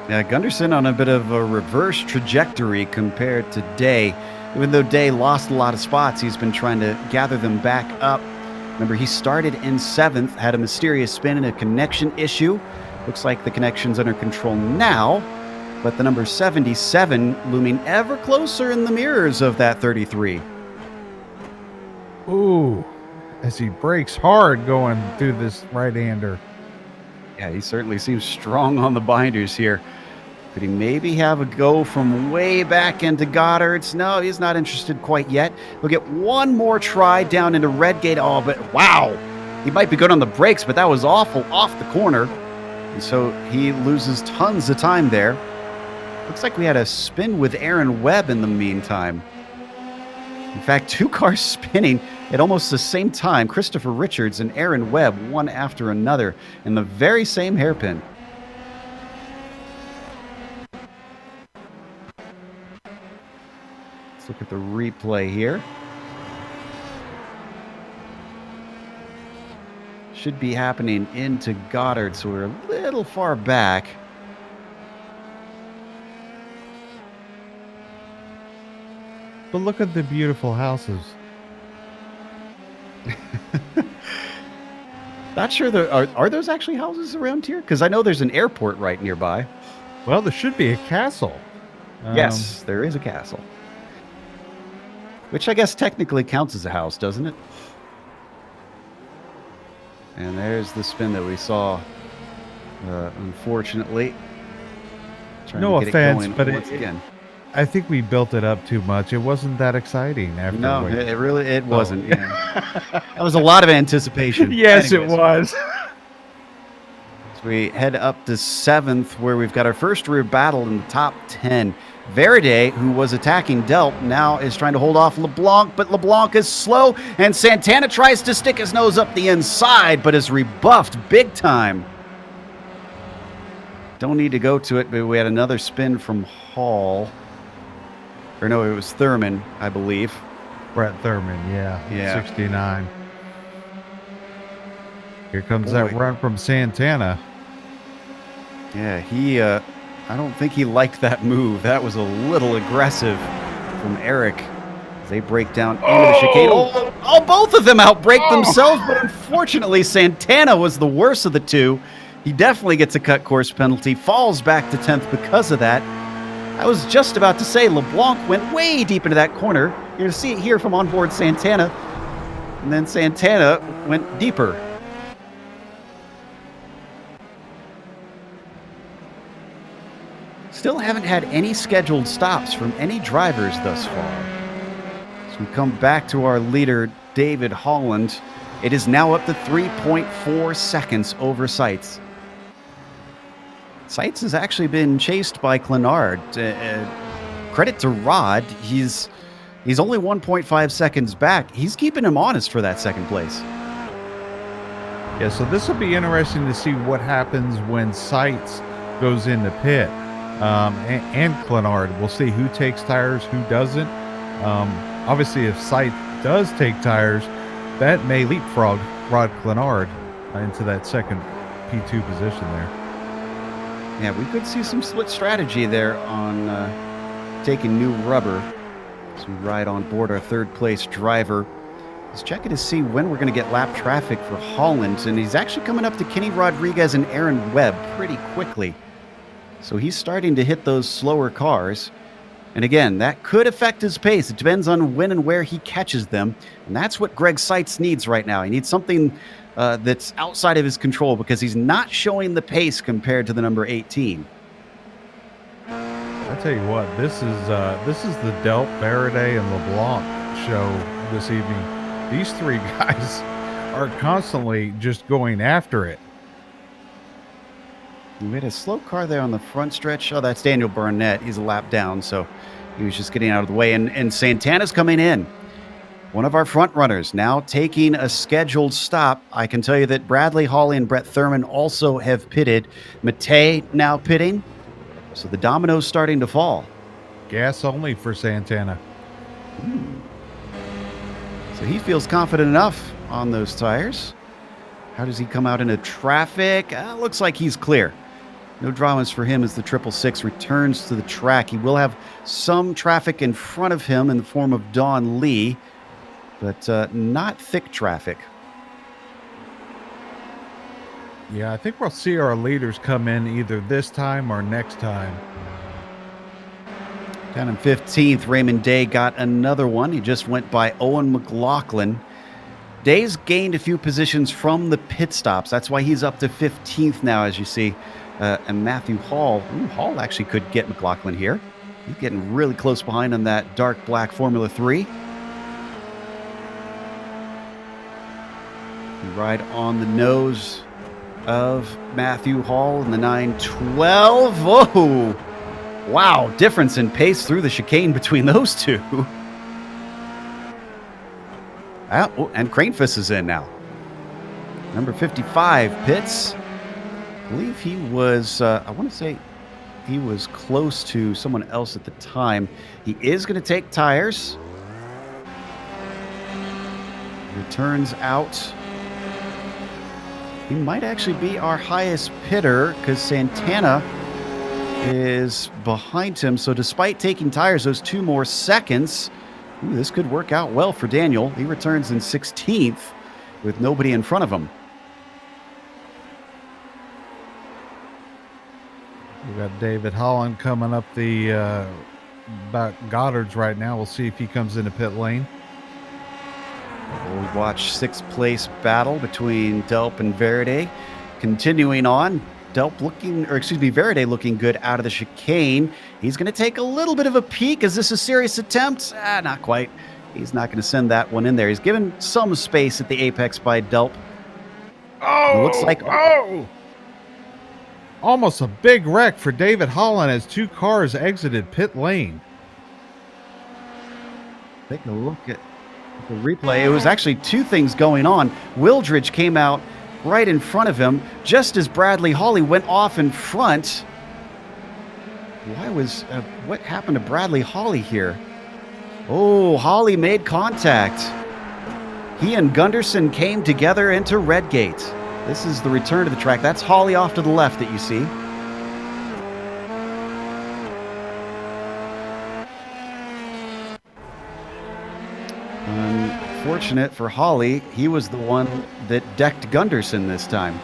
[SPEAKER 1] Yeah, Gunderson on a bit of a reverse trajectory compared to Day. Even though Day lost a lot of spots, he's been trying to gather them back up. Remember, he started in 7th, had a mysterious spin and a connection issue. Looks like the connection's under control now, but the number 77 looming ever closer in the mirrors of that 33.
[SPEAKER 2] Ooh, as he brakes hard going through this right-hander.
[SPEAKER 1] Yeah, he certainly seems strong on the binders here. Could he maybe have a go from way back into Goddard's? No, he's not interested quite yet. We'll get one more try down into Redgate. Oh, but wow! He might be good on the brakes, but that was awful off the corner. And so he loses tons of time there. Looks like we had a spin with Aaron Webb in the meantime. In fact, 2 cars spinning at almost the same time. Christopher Richards and Aaron Webb, one after another, in the very same hairpin. Let's look at the replay here. Should be happening into Goddard, so we're a little far back.
[SPEAKER 2] But look at the beautiful houses.
[SPEAKER 1] Not sure there are those actually houses around here? Because I know there's an airport right nearby.
[SPEAKER 2] Well, there should be a castle.
[SPEAKER 1] Yes, there is a castle. Which I guess technically counts as a house, doesn't it? And there's the spin that we saw, unfortunately.
[SPEAKER 2] No offense, but
[SPEAKER 1] again.
[SPEAKER 2] I think we built it up too much. It wasn't that exciting after.
[SPEAKER 1] No, it wasn't. Yeah. That was a lot of anticipation.
[SPEAKER 2] Yes,
[SPEAKER 1] anyways,
[SPEAKER 2] it was.
[SPEAKER 1] So we head up to 7th, where we've got our first rear battle in the top 10. Verade, who was attacking Delp, now is trying to hold off LeBlanc, but LeBlanc is slow, and Santana tries to stick his nose up the inside, but is rebuffed big time. Don't need to go to it, but we had another spin from Hall. Or no, it was Thurman, I believe.
[SPEAKER 2] Brett Thurman, yeah. 69. Here comes that run from Santana.
[SPEAKER 1] Yeah, I don't think he liked that move. That was a little aggressive from Eric. As they break down into the chicane. Oh, both of them outbrake themselves, but unfortunately Santana was the worst of the two. He definitely gets a cut course penalty, falls back to 10th because of that. I was just about to say LeBlanc went way deep into that corner. You're going to see it here from onboard Santana. And then Santana went deeper. Still haven't had any scheduled stops from any drivers thus far. So we come back to our leader, David Holland. It is now up to 3.4 seconds over Seitz. Seitz has actually been chased by Clenard. Credit to Rod. He's only 1.5 seconds back. He's keeping him honest for that second place.
[SPEAKER 2] Yeah, so this will be interesting to see what happens when Seitz goes into pit. And Clenard. We'll see who takes tires, who doesn't. Obviously, if Seitz does take tires, that may leapfrog Rod Clenard into that second P2 position there.
[SPEAKER 1] Yeah, we could see some split strategy there on taking new rubber as we ride on board our third place driver. He's checking to see when we're going to get lap traffic for Holland, and he's actually coming up to Kenny Rodriguez and Aaron Webb pretty quickly. So he's starting to hit those slower cars. And again, that could affect his pace. It depends on when and where he catches them. And that's what Greg Seitz needs right now. He needs something that's outside of his control because he's not showing the pace compared to the number 18.
[SPEAKER 2] I tell you what, this is the Delp, Faraday, and LeBlanc show this evening. These three guys are constantly just going after it.
[SPEAKER 1] We had a slow car there on the front stretch. Oh, that's Daniel Burnett. He's a lap down, so he was just getting out of the way. And Santana's coming in. One of our front runners now taking a scheduled stop. I can tell you that Bradley Hawley and Brett Thurman also have pitted. Matei now pitting. So the domino's starting to fall.
[SPEAKER 2] Gas only for Santana.
[SPEAKER 1] So he feels confident enough on those tires. How does he come out into traffic? Looks like he's clear. No dramas for him as the 666 returns to the track. He will have some traffic in front of him in the form of Don Lee, but not thick traffic.
[SPEAKER 2] Yeah, I think we'll see our leaders come in either this time or next time.
[SPEAKER 1] Down in 15th, Raymond Day got another one. He just went by Owen McLaughlin. Day's gained a few positions from the pit stops. That's why he's up to 15th now, as you see. And Matthew Hall, Hall actually could get McLaughlin here. He's getting really close behind on that dark black Formula 3. Right on the nose of Matthew Hall in the 912. Whoa! Wow, difference in pace through the chicane between those two. And Cranefist is in now. Number 55 pits. I believe he was, I want to say he was close to someone else at the time. He is going to take tires. Returns out. He might actually be our highest pitter because Santana is behind him. So despite taking tires, those 2 more seconds, this could work out well for Daniel. He returns in 16th with nobody in front of him.
[SPEAKER 2] We got David Holland coming up the about Goddard's right now. We'll see if he comes into pit lane.
[SPEAKER 1] We'll watch 6th place battle between Delp and Verde. Continuing on, Verde looking good out of the chicane. He's going to take a little bit of a peek. Is this a serious attempt? Not quite. He's not going to send that one in there. He's given some space at the apex by Delp.
[SPEAKER 2] Oh!
[SPEAKER 1] It looks like...
[SPEAKER 2] Almost a big wreck for David Holland as 2 cars exited pit lane.
[SPEAKER 1] Take a look at the replay. It was actually 2 things going on. Wildridge came out right in front of him just as Bradley Hawley went off in front. What happened to Bradley Hawley here? Oh, Hawley made contact. He and Gunderson came together into Redgate. This is the return to the track. That's Hawley off to the left that you see. Unfortunate for Hawley, he was the one that decked Gunderson this time.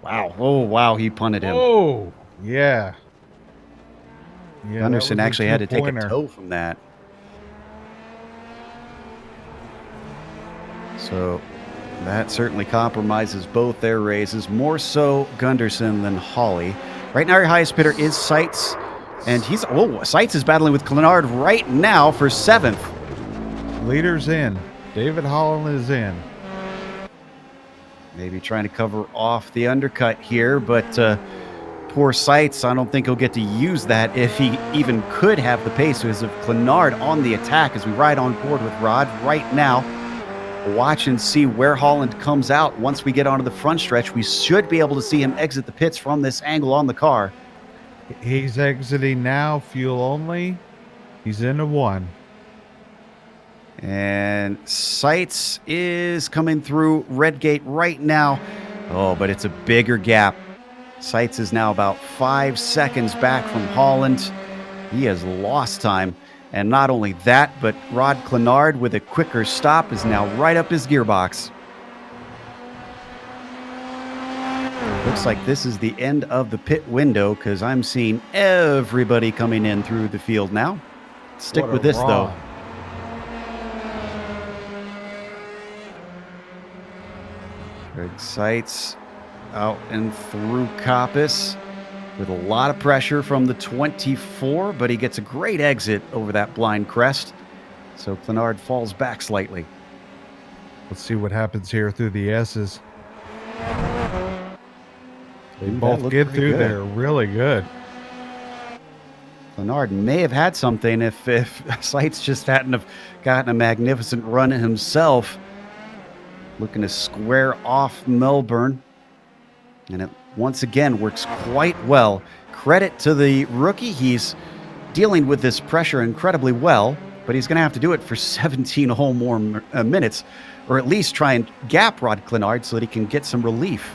[SPEAKER 1] Wow. Oh, wow, he punted him.
[SPEAKER 2] Oh, yeah.
[SPEAKER 1] Gunderson actually had to take a tow from that. So that certainly compromises both their races, more so Gunderson than Hawley. Right now, your highest bidder is Seitz, and Seitz is battling with Clenard right now for 7th.
[SPEAKER 2] Leader's in. David Holland is in.
[SPEAKER 1] Maybe trying to cover off the undercut here, but poor Seitz, I don't think he'll get to use that if he even could have the pace because of Clenard on the attack as we ride on board with Rod right now. Watch and see where Holland comes out. Once we get onto the front stretch, we should be able to see him exit the pits from this angle on the car.
[SPEAKER 2] He's exiting now, fuel only. He's into 1.
[SPEAKER 1] And Seitz is coming through Redgate right now. Oh, but it's a bigger gap. Seitz is now about 5 seconds back from Holland. He has lost time. And not only that, but Rod Clenard with a quicker stop is now right up his gearbox. Looks like this is the end of the pit window because I'm seeing everybody coming in through the field now. Stick with this, though. Greg Seitz out and through Coppice with a lot of pressure from the 24, but he gets a great exit over that blind crest. So Clenard falls back slightly.
[SPEAKER 2] Let's see what happens here through the S's. They both get through there really good.
[SPEAKER 1] Clenard may have had something if Seitz just hadn't have gotten a magnificent run himself. Looking to square off Melbourne. And it once again works quite well. Credit to the rookie. He's dealing with this pressure incredibly well, but he's going to have to do it for 17 whole more minutes, or at least try and gap Rod Clenard so that he can get some relief.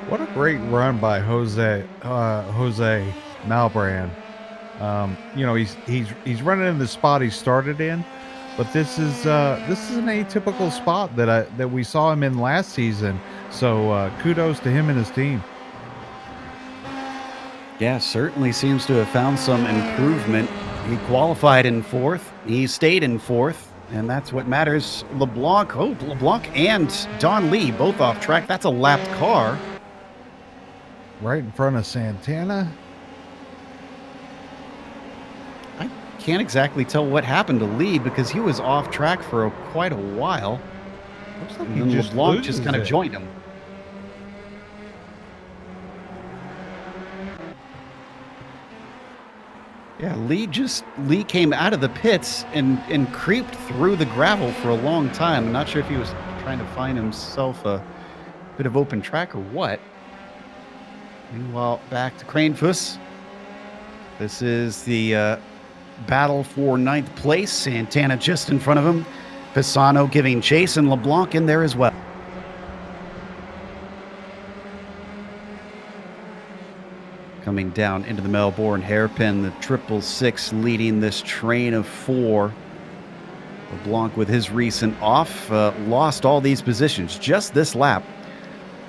[SPEAKER 2] What a great run by Jose Malbrand. He's running in the spot he started in, but this is an atypical spot that we saw him in last season. So kudos to him and his team.
[SPEAKER 1] Yeah, certainly seems to have found some improvement. He qualified in fourth. He stayed in fourth, and that's what matters. LeBlanc and Don Lee both off track. That's a lapped car.
[SPEAKER 2] Right in front of Santana.
[SPEAKER 1] I can't exactly tell what happened to Lee because he was off track for quite a while.
[SPEAKER 2] Looks like
[SPEAKER 1] And
[SPEAKER 2] he
[SPEAKER 1] then
[SPEAKER 2] just
[SPEAKER 1] LeBlanc
[SPEAKER 2] loses
[SPEAKER 1] just kind of
[SPEAKER 2] it.
[SPEAKER 1] joined him. Yeah, Lee came out of the pits and creeped through the gravel for a long time. I'm not sure if he was trying to find himself a bit of open track or what. Meanwhile, back to Cranefuss. This is the battle for ninth place. Santana just in front of him. Pisano giving chase, and LeBlanc in there as well. Coming down into the Melbourne hairpin, the 666 leading this train of four. LeBlanc with his recent off lost all these positions just this lap.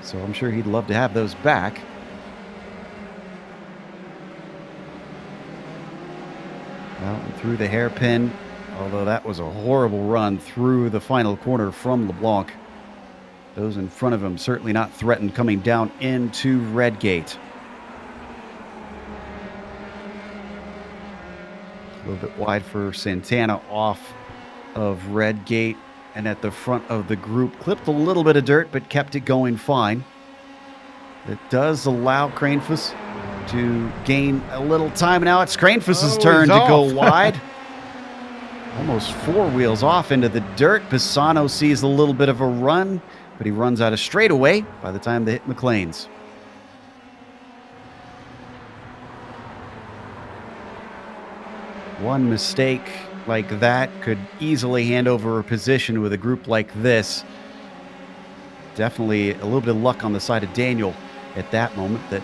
[SPEAKER 1] So I'm sure he'd love to have those back. Out and through the hairpin, although that was a horrible run through the final corner from LeBlanc. Those in front of him certainly not threatened coming down into Redgate. A little bit wide for Santana off of Redgate, and at the front of the group. Clipped a little bit of dirt, but kept it going fine. It does allow Cranefuss to gain a little time. Now it's Cranefuss's turn to go wide. Almost four wheels off into the dirt. Pisano sees a little bit of a run, but he runs out of straightaway by the time they hit McLean's. One mistake like that could easily hand over a position with a group like this. Definitely a little bit of luck on the side of Daniel at that moment that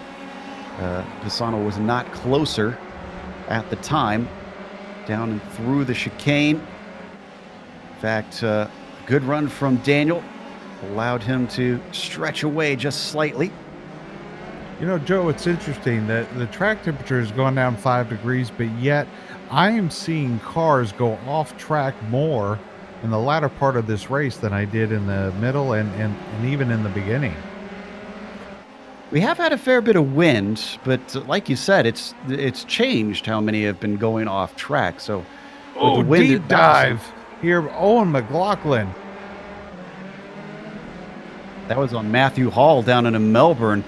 [SPEAKER 1] Pisano was not closer at the time. Down and through the chicane. In fact, good run from Daniel. Allowed him to stretch away just slightly.
[SPEAKER 2] You know, Joe, it's interesting that the track temperature has gone down 5 degrees, but yet I am seeing cars go off track more in the latter part of this race than I did in the middle and even in the beginning.
[SPEAKER 1] We have had a fair bit of wind, but like you said, it's changed how many have been going off track. So,
[SPEAKER 2] oh,
[SPEAKER 1] with the wind,
[SPEAKER 2] deep dive here, Owen McLaughlin.
[SPEAKER 1] That was on Matthew Hall down in Melbourne.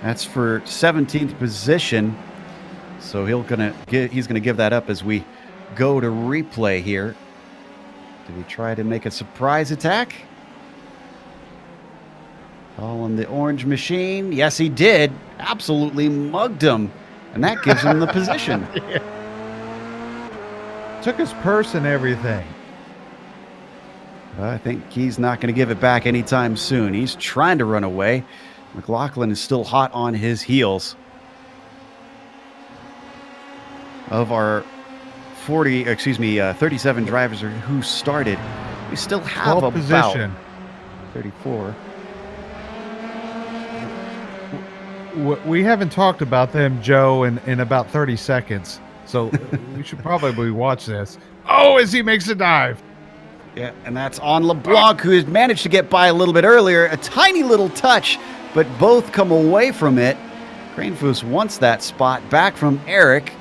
[SPEAKER 1] That's for 17th position. So he's gonna give that up as we go to replay here. Did he try to make a surprise attack? All on the orange machine. Yes, he did. Absolutely mugged him. And that gives him the position.
[SPEAKER 2] Yeah. Took his purse and everything.
[SPEAKER 1] I think he's not going to give it back anytime soon. He's trying to run away. McLaughlin is still hot on his heels. Of our 37 drivers who started, we still have about
[SPEAKER 2] position.
[SPEAKER 1] 34.
[SPEAKER 2] We haven't talked about them, Joe, in about 30 seconds. So we should probably watch this. Oh, as he makes a dive.
[SPEAKER 1] Yeah, and that's on LeBlanc, who has managed to get by a little bit earlier. A tiny little touch, but both come away from it. Cranefuss wants that spot back from Eric.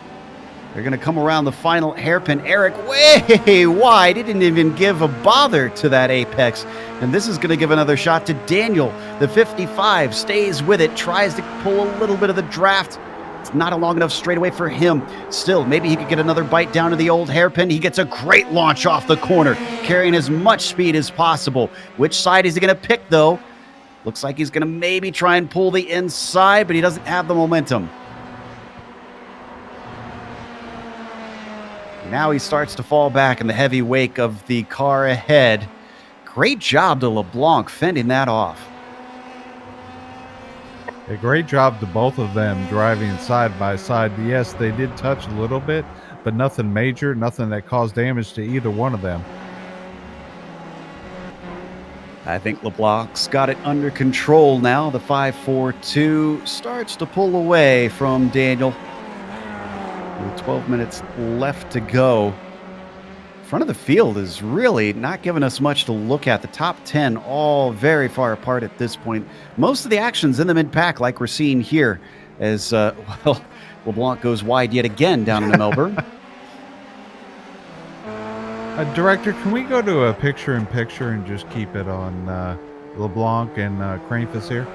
[SPEAKER 1] They're going to come around the final hairpin. Eric way wide. He didn't even give a bother to that apex. And this is going to give another shot to Daniel. The 55 stays with it, tries to pull a little bit of the draft. It's not a long enough straightaway for him. Still, maybe he could get another bite down to the old hairpin. He gets a great launch off the corner, carrying as much speed as possible. Which side is he going to pick, though? Looks like he's going to maybe try and pull the inside, but he doesn't have the momentum. Now he starts to fall back in the heavy wake of the car ahead. Great job to LeBlanc fending that off.
[SPEAKER 2] A great job to both of them driving side by side. Yes, they did touch a little bit, but nothing major, nothing that caused damage to either one of them.
[SPEAKER 1] I think LeBlanc's got it under control now. The 542 starts to pull away from Daniel. With 12 minutes left to go. Front of the field is really not giving us much to look at. The top 10 all very far apart at this point. Most of the action's in the mid-pack like we're seeing here as, well, LeBlanc goes wide yet again down into Melbourne.
[SPEAKER 2] Director, can we go to a picture-in-picture and just keep it on LeBlanc and Cranefus here?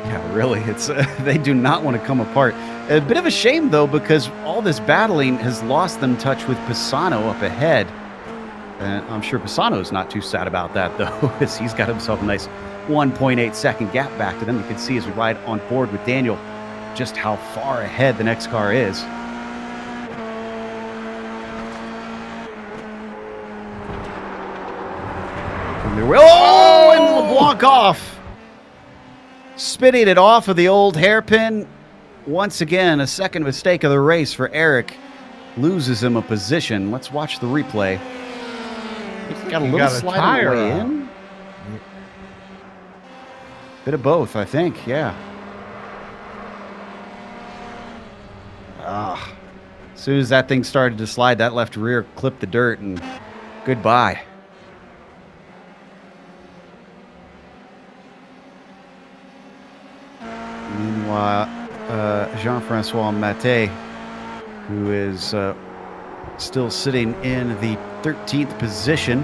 [SPEAKER 1] Yeah, really, it's they do not want to come apart. A bit of a shame, though, because all this battling has lost them touch with Pisano up ahead. And I'm sure Pisano's not too sad about that, though, as he's got himself a nice 1.8 second gap back to them. You can see as we ride on board with Daniel just how far ahead the next car is. Oh, and LeBlanc off. Spinning it off of the old hairpin. Once again, a second mistake of the race for Eric. Loses him a position. Let's watch the replay. He's got a little slide on the way in. Bit of both, I think, yeah. As soon as that thing started to slide, that left rear clipped the dirt, and goodbye. Meanwhile, Jean-Francois Maté, who is still sitting in the 13th position,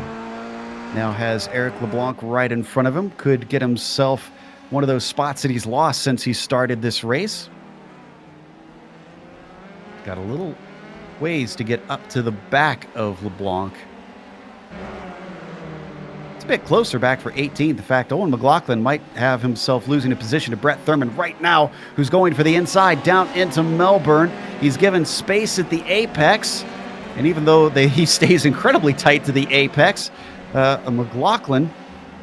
[SPEAKER 1] now has Eric LeBlanc right in front of him. Could get himself one of those spots that he's lost since he started this race. Got a little ways to get up to the back of LeBlanc. It's a bit closer back for 18th. In fact, Owen McLaughlin might have himself losing a position to Brett Thurman right now, who's going for the inside down into Melbourne. He's given space at the apex, and even though he stays incredibly tight to the apex, McLaughlin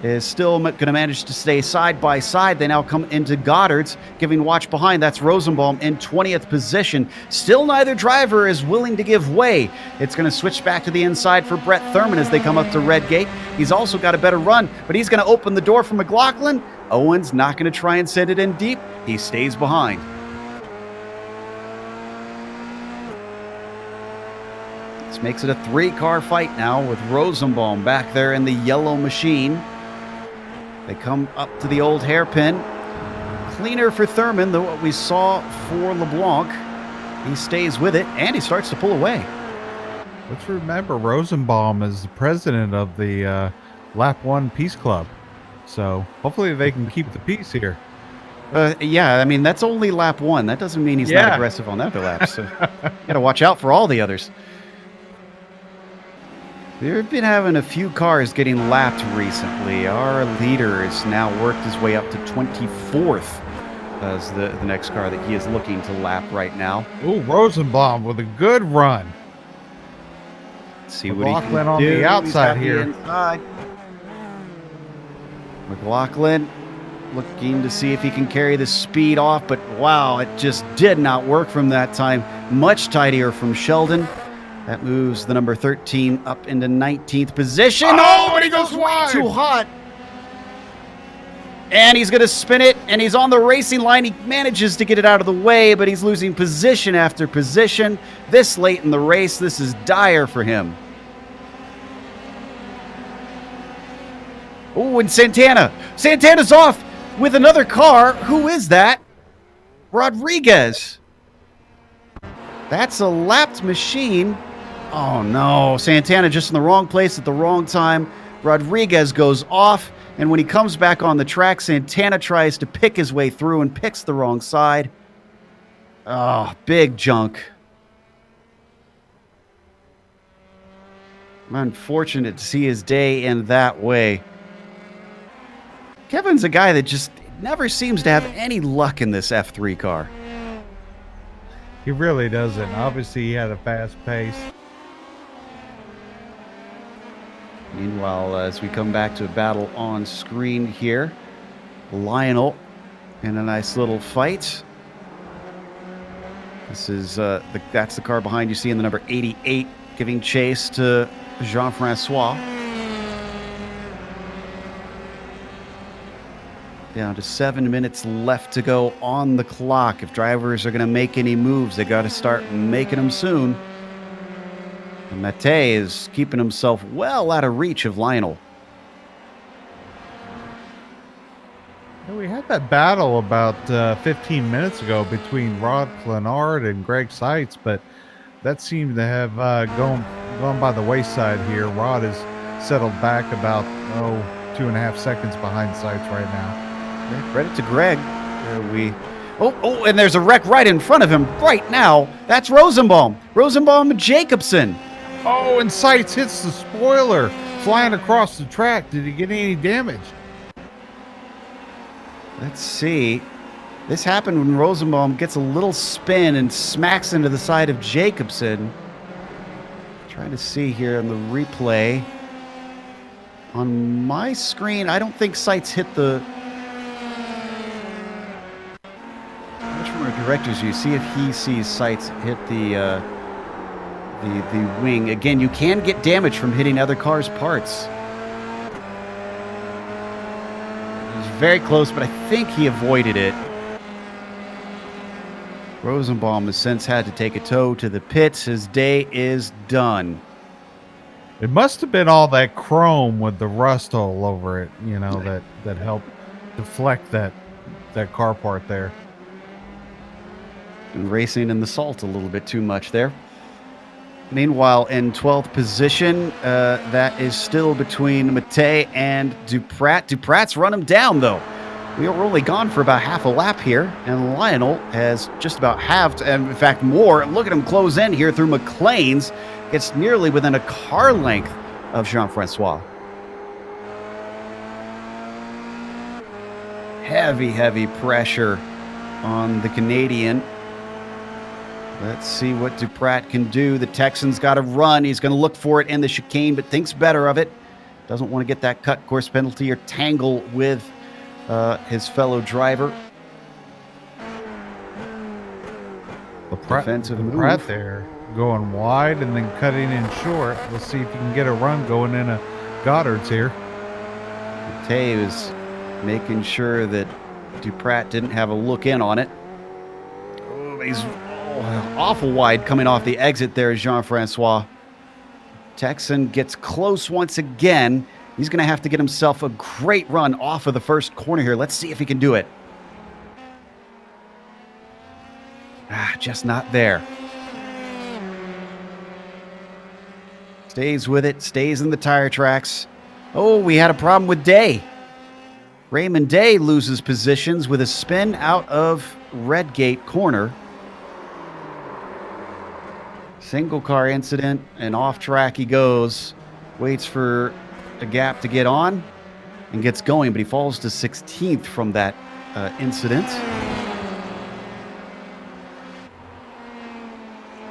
[SPEAKER 1] is still going to manage to stay side by side. They now come into Goddard's, giving watch behind. That's Rosenbaum in 20th position. Still neither driver is willing to give way. It's going to switch back to the inside for Brett Thurman as they come up to Redgate. He's also got a better run, but he's going to open the door for McLaughlin. Owen's not going to try and send it in deep. He stays behind. This makes it a three-car fight now with Rosenbaum back there in the yellow machine. They come up to the old hairpin. Cleaner for Thurman than what we saw for LeBlanc. He stays with it, and he starts to pull away.
[SPEAKER 2] Let's remember, Rosenbaum is the president of the Lap 1 Peace Club. So hopefully they can keep the peace here.
[SPEAKER 1] Yeah, I mean, that's only lap 1. That doesn't mean he's not aggressive on other laps. So you got to watch out for all the others. They've been having a few cars getting lapped recently. Our leader has now worked his way up to 24th as the next car that he is looking to lap right now.
[SPEAKER 2] Ooh, Rosenbaum with a good run.
[SPEAKER 1] Let's see what he can do.
[SPEAKER 2] McLaughlin on the outside here.
[SPEAKER 1] Inside. McLaughlin looking to see if he can carry the speed off, but wow, it just did not work from that time. Much tidier from Sheldon. That moves the number 13 up into 19th position.
[SPEAKER 2] Oh, but he goes wide.
[SPEAKER 1] Too hot. And he's going to spin it, and he's on the racing line. He manages to get it out of the way, but he's losing position after position. This late in the race, this is dire for him. Oh, and Santana. Santana's off with another car. Who is that? Rodriguez. That's a lapped machine. Oh, no. Santana just in the wrong place at the wrong time. Rodriguez goes off, and when he comes back on the track, Santana tries to pick his way through and picks the wrong side. Oh, big junk. I'm unfortunate to see his day end that way. Kevin's a guy that just never seems to have any luck in this F3 car.
[SPEAKER 2] He really doesn't. Obviously, he had a fast pace.
[SPEAKER 1] Meanwhile, as we come back to a battle on screen here, Lionel in a nice little fight. This is that's the car behind you, seeing the number 88 giving chase to Jean-Francois. Down to 7 minutes left to go on the clock. If drivers are going to make any moves, they got to start making them soon. And Mate is keeping himself well out of reach of Lionel.
[SPEAKER 2] We had that battle about 15 minutes ago between Rod Clenard and Greg Seitz, but that seemed to have gone by the wayside here. Rod has settled back about 2.5 seconds behind Seitz right now.
[SPEAKER 1] Yeah, credit to Greg. And there's a wreck right in front of him right now. That's Rosenbaum. Rosenbaum Jacobson.
[SPEAKER 2] Oh, and Seitz hits the spoiler flying across the track. Did he get any damage?
[SPEAKER 1] Let's see. This happened when Rosenbaum gets a little spin and smacks into the side of Jacobson. Trying to see here on the replay. On my screen, I don't think Seitz hit the... Which from our directors you see if he sees Seitz hit the wing. Again, you can get damage from hitting other cars' parts. It was very close, but I think he avoided it. Rosenbaum has since had to take a tow to the pits. His day is done.
[SPEAKER 2] It must have been all that chrome with the rust all over it, that helped deflect that car part there.
[SPEAKER 1] And racing in the salt a little bit too much there. Meanwhile, in 12th position, that is still between Mate and Duprat. Duprat's run him down, though. We are only gone for about half a lap here, and Lionel has just about halved, and in fact more. Look at him close in here through McLean's. Gets nearly within a car length of Jean-Francois. Heavy pressure on the Canadian. Let's see what Duprat can do. The Texan's got to run. He's going to look for it in the chicane, but thinks better of it. Doesn't want to get that cut course penalty or tangle with his fellow driver. Defensive move.
[SPEAKER 2] Pratt there going wide and then cutting in short. We'll see if he can get a run going into Goddard's here.
[SPEAKER 1] Tay is making sure that Duprat didn't have a look in on it. Oh, he's awful wide coming off the exit there is Jean-Francois. Texan gets close once again. He's going to have to get himself a great run off of the first corner here. Let's see if he can do it. Just not there. Stays with it, stays in the tire tracks. Oh, we had a problem with Day. Raymond Day loses positions with a spin out of Redgate corner. Single car incident, and off track he goes. Waits for a gap to get on and gets going, but he falls to 16th from that incident.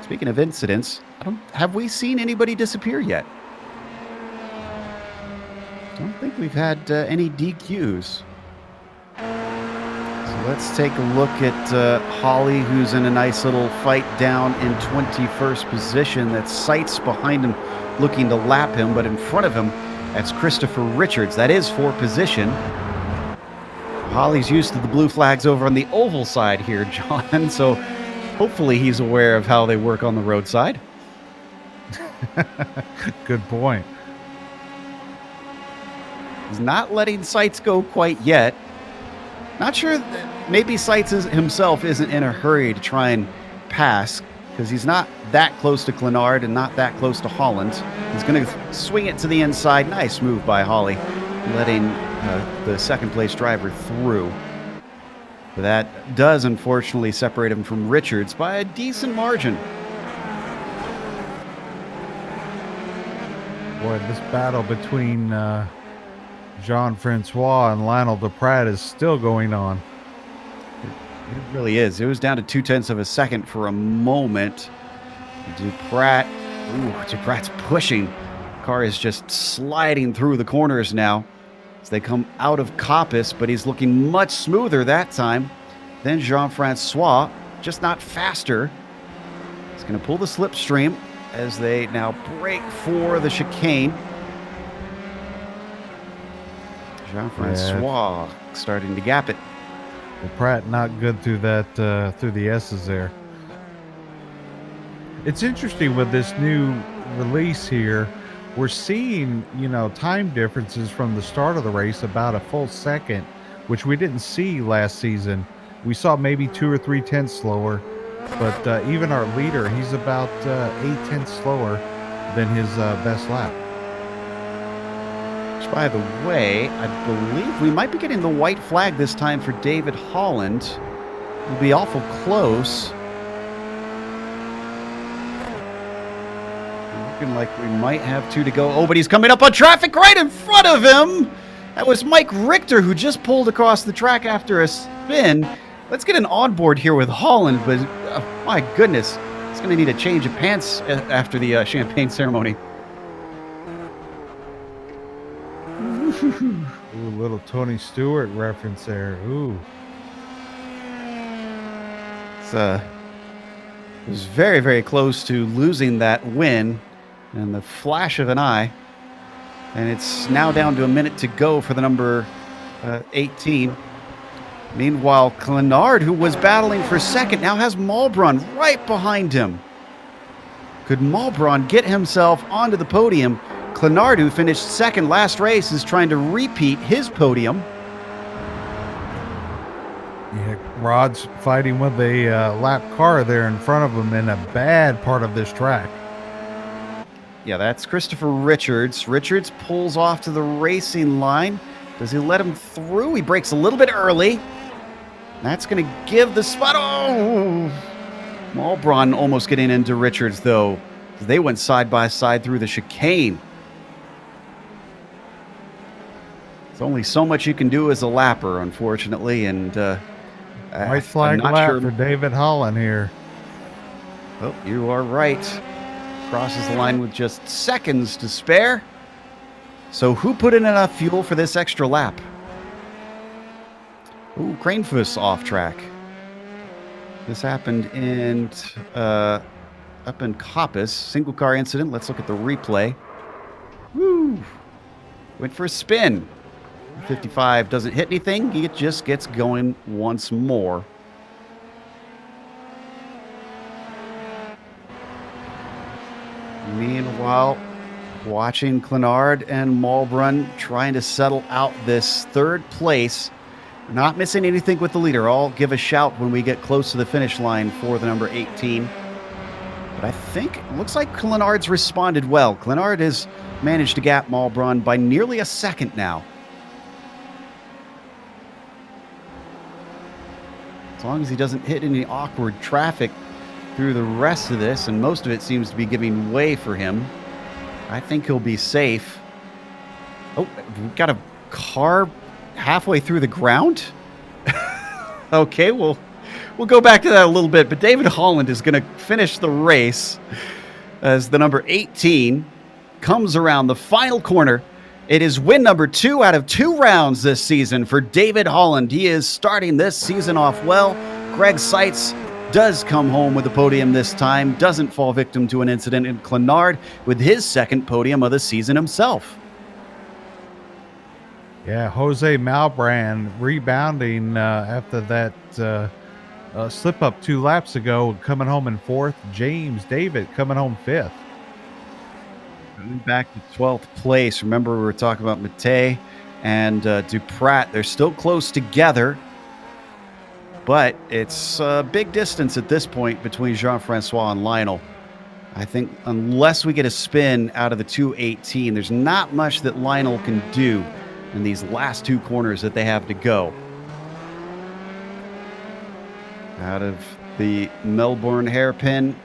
[SPEAKER 1] Speaking of incidents, have we seen anybody disappear yet? Don't think we've had any DQs. So let's take a look at Holly, who's in a nice little fight down in 21st position. That's Seitz behind him looking to lap him, but in front of him, that's Christopher Richards. That is for position. Holly's used to the blue flags over on the oval side here, John, so hopefully he's aware of how they work on the roadside.
[SPEAKER 2] Good point.
[SPEAKER 1] He's not letting Seitz go quite yet. Not sure that maybe Seitz himself isn't in a hurry to try and pass, because he's not that close to Clenard and not that close to Holland. He's going to swing it to the inside. Nice move by Holly, letting the second place driver through. But that does unfortunately separate him from Richards by a decent margin.
[SPEAKER 2] Boy, this battle between Jean-Francois and Lionel Duprat is still going on.
[SPEAKER 1] It really is. It was down to 0.2 of a second for a moment. Duprat's pushing. Car is just sliding through the corners now as they come out of Coppice, but he's looking much smoother that time than Jean-Francois, just not faster. He's going to pull the slipstream as they now break for the chicane. Jean-Francois starting to gap it.
[SPEAKER 2] Well, Pratt not good through that through the S's there. It's interesting with this new release here. We're seeing, time differences from the start of the race about a full second, which we didn't see last season. We saw maybe 2 or 3 tenths slower, but even our leader, he's about 8 tenths slower than his best lap.
[SPEAKER 1] Which, by the way, I believe we might be getting the white flag this time for David Holland. It'll be awful close. Looking like we might have 2 to go. Oh, but he's coming up on traffic right in front of him. That was Mike Richter, who just pulled across the track after a spin. Let's get an onboard here with Holland, but my goodness, he's going to need a change of pants after the champagne ceremony.
[SPEAKER 2] Ooh, little Tony Stewart reference there. Ooh.
[SPEAKER 1] It was very, very close to losing that win in the flash of an eye. And it's now down to a minute to go for the number 18. Meanwhile, Clenard, who was battling for second, now has Malbron right behind him. Could Malbron get himself onto the podium? Clenard, who finished second last race, is trying to repeat his podium.
[SPEAKER 2] Yeah, Rod's fighting with a lap car there in front of him in a bad part of this track.
[SPEAKER 1] Yeah, that's Christopher Richards. Richards pulls off to the racing line. Does he let him through? He brakes a little bit early. That's going to give the spot. Oh! Malbron almost getting into Richards, though. They went side by side through the chicane. There's only so much you can do as a lapper, unfortunately, and
[SPEAKER 2] white flag lap for David Holland here.
[SPEAKER 1] Oh, you are right. Crosses the line with just seconds to spare. So who put in enough fuel for this extra lap? Ooh, Cranefuss off track. This happened in up in Coppice. Single car incident. Let's look at the replay. Woo! Went for a spin. 55 doesn't hit anything. He just gets going once more. Meanwhile, watching Clenard and Malbron trying to settle out this third place. Not missing anything with the leader. I'll give a shout when we get close to the finish line for the number 18. But I think it looks like Clenard's responded well. Clenard has managed to gap Malbron by nearly a second now. As long as he doesn't hit any awkward traffic through the rest of this, and most of it seems to be giving way for him, I think he'll be safe. Oh, we've got a car halfway through the ground? Okay, we'll go back to that a little bit, but David Holland is going to finish the race as the number 18 comes around the final corner. It is win number 2 out of 2 rounds this season for David Holland. He is starting this season off well. Greg Seitz does come home with the podium this time, doesn't fall victim to an incident, and Clenard with his second podium of the season himself.
[SPEAKER 2] Yeah, Jose Malbran rebounding after that slip up 2 laps ago, coming home in 4th. James David coming home 5th.
[SPEAKER 1] Back to 12th place. Remember, we were talking about Matei and Duprat. They're still close together, but it's a big distance at this point between Jean-Francois and Lionel. I think unless we get a spin out of the 218, there's not much that Lionel can do in these last 2 corners that they have to go. Out of the Melbourne hairpin,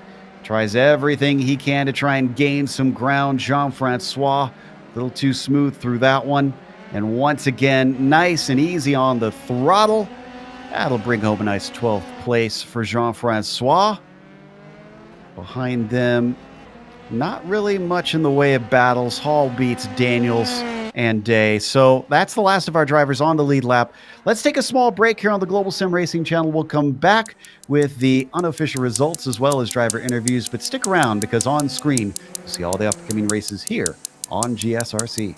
[SPEAKER 1] tries everything he can to try and gain some ground. Jean-Francois, a little too smooth through that one. And once again, nice and easy on the throttle. That'll bring home a nice 12th place for Jean-Francois. Behind them, not really much in the way of battles. Hall beats Daniels and Day. So that's the last of our drivers on the lead lap. Let's take a small break here on the Global Sim Racing Channel. We'll come back with the unofficial results as well as driver interviews, but stick around because on screen, you'll see all the upcoming races here on GSRC.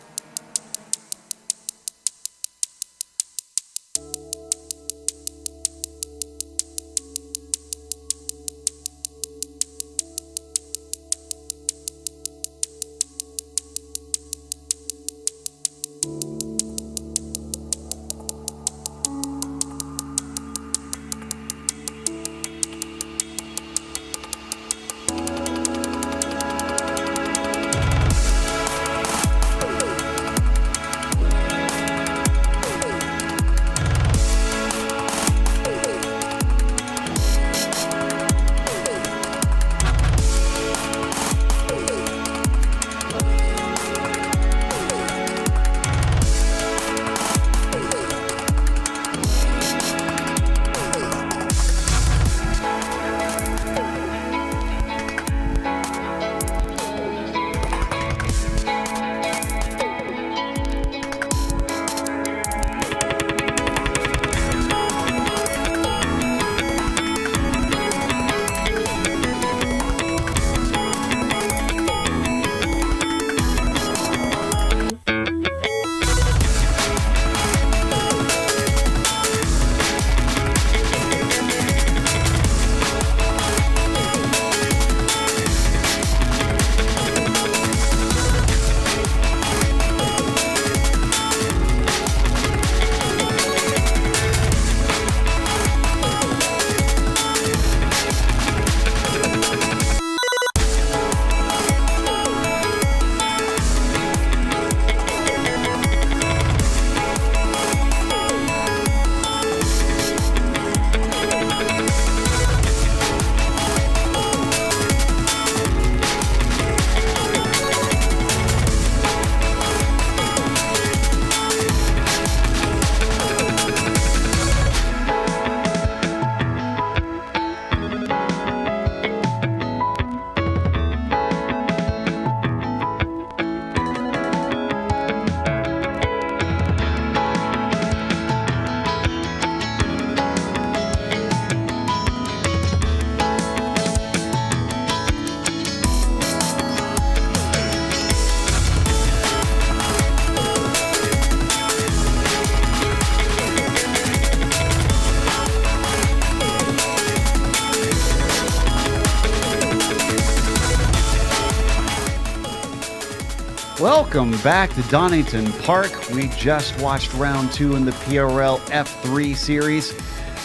[SPEAKER 1] Welcome back to Donington Park. We just watched round 2 in the PRL F3 series.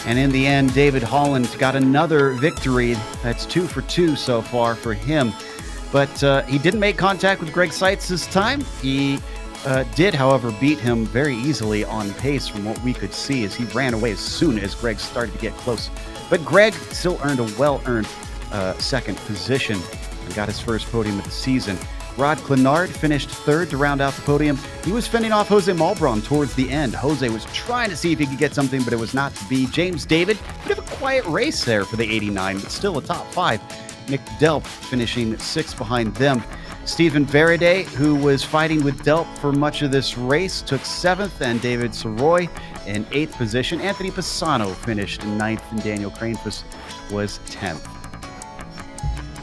[SPEAKER 1] And in the end, David Holland got another victory. That's 2 for 2 so far for him. But he didn't make contact with Greg Seitz this time. He did, however, beat him very easily on pace from what we could see as he ran away as soon as Greg started to get close. But Greg still earned a well-earned second position and got his first podium of the season. Rod Clenard finished third to round out the podium. He was fending off Jose Malbron towards the end. Jose was trying to see if he could get something, but it was not to be. James David, bit of a quiet race there for the 89, but still a top 5. Nick Delp finishing 6th behind them. Stephen Veraday, who was fighting with Delp for much of this race, took 7th, and David Soroy in 8th position. Anthony Pisano finished in 9th, and Daniel Cranefuss was 10th.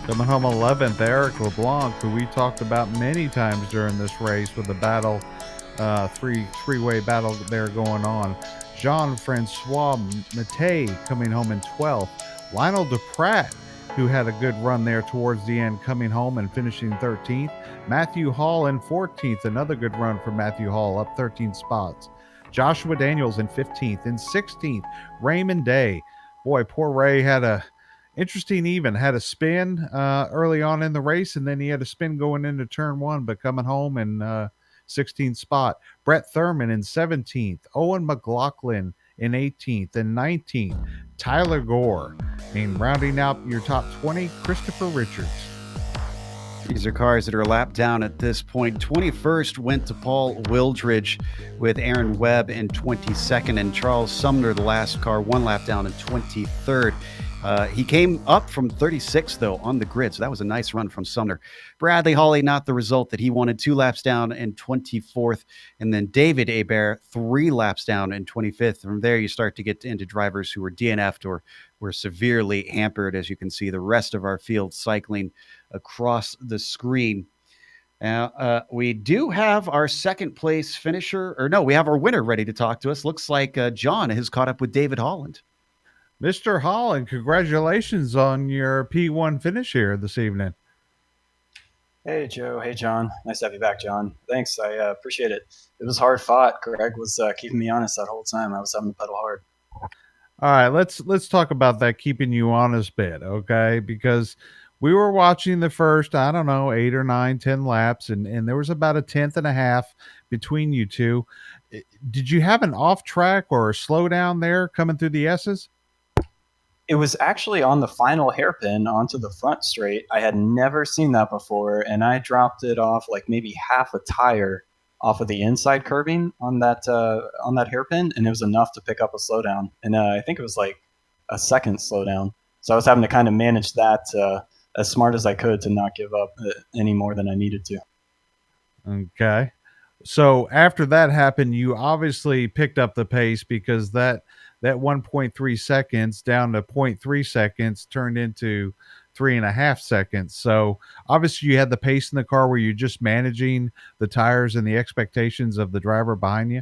[SPEAKER 2] Coming home 11th, Eric LeBlanc, who we talked about many times during this race with the battle, three-way battle there going on. Jean-Francois Mattei coming home in 12th. Lionel Duprat, who had a good run there towards the end, coming home and finishing 13th. Matthew Hall in 14th, another good run for Matthew Hall, up 13 spots. Joshua Daniels in 15th. In 16th, Raymond Day. Boy, poor Ray had a had a spin early on in the race, and then he had a spin going into turn 1, but coming home in 16th spot. Brett Thurman in 17th. Owen McLaughlin in 18th. And 19th, Tyler Gore. And rounding out your top 20, Christopher Richards.
[SPEAKER 1] These are cars that are a lap down at this point. 21st went to Paul Wildridge with Aaron Webb in 22nd, and Charles Sumner, the last car, 1 lap down in 23rd. He came up from 36th, though, on the grid, so that was a nice run from Sumner. Bradley Hawley, not the result that he wanted, 2 laps down in 24th, and then David Hebert, 3 laps down in 25th. From there, you start to get into drivers who were DNF'd or were severely hampered, as you can see the rest of our field cycling across the screen. Now, we do have our second place finisher, or no, we have our winner ready to talk to us. Looks like John has caught up with David Holland.
[SPEAKER 2] Mr. Holland, congratulations on your P1 finish here this evening.
[SPEAKER 4] Hey, Joe. Hey, John. Nice to have you back, John. Thanks. I appreciate it. It was hard fought. Greg was keeping me honest that whole time. I was having to pedal hard.
[SPEAKER 2] All right, let's talk about that keeping you honest bit, okay? Because we were watching the first, 8 or 9, 10 laps, and there was about a 10th and a half between you two. Did you have an off track or a slowdown there coming through the S's?
[SPEAKER 4] It was actually on the final hairpin onto the front straight. I had never seen that before, and I dropped it off like maybe half a tire off of the inside curbing on that hairpin, and it was enough to pick up a slowdown. And I think it was like a second slowdown. So I was having to kind of manage that as smart as I could to not give up any more than I needed to.
[SPEAKER 2] Okay. So after that happened, you obviously picked up the pace because that 1.3 seconds down to 0.3 seconds turned into 3.5 seconds. So obviously you had the pace in the car. Were you just managing the tires and the expectations of the driver behind you?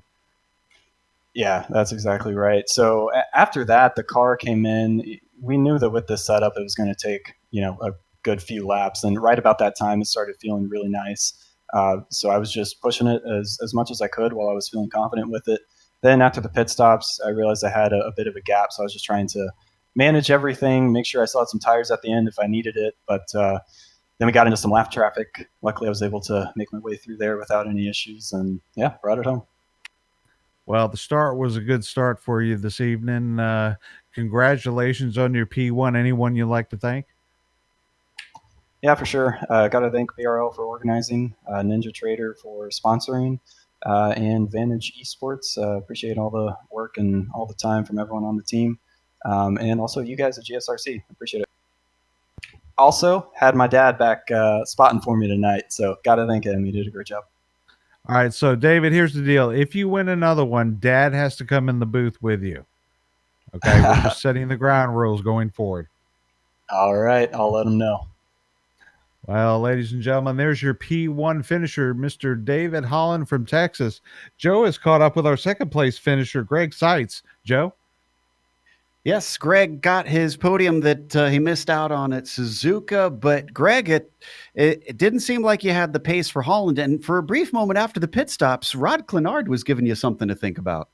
[SPEAKER 4] Yeah, that's exactly right. So after that, the car came in. We knew that with this setup, it was going to take, a good few laps. And right about that time, it started feeling really nice. So I was just pushing it as much as I could while I was feeling confident with it. Then after the pit stops, I realized I had a bit of a gap. So I was just trying to manage everything, make sure I still had some tires at the end if I needed it. But then we got into some lap traffic. Luckily, I was able to make my way through there without any issues. And yeah, brought it home.
[SPEAKER 2] Well, the start was a good start for you this evening. Congratulations on your P1. Anyone you'd like to thank?
[SPEAKER 4] Yeah, for sure. Got to thank PRL for organizing, NinjaTrader for sponsoring, and Vantage Esports. Appreciate all the work and all the time from everyone on the team. And also you guys at GSRC. Appreciate it. Also, had my dad back spotting for me tonight, so got to thank him. He did a great job.
[SPEAKER 2] All right, so David, here's the deal. If you win another one, Dad has to come in the booth with you. Okay, we're just setting the ground rules going forward.
[SPEAKER 4] All right, I'll let him know.
[SPEAKER 2] Well, ladies and gentlemen, there's your P1 finisher, Mr. David Holland from Texas. Joe is caught up with our second place finisher, Greg Seitz. Joe?
[SPEAKER 1] Yes, Greg got his podium that he missed out on at Suzuka, but Greg, it didn't seem like you had the pace for Holland. And for a brief moment after the pit stops, Rod Clenard was giving you something to think about.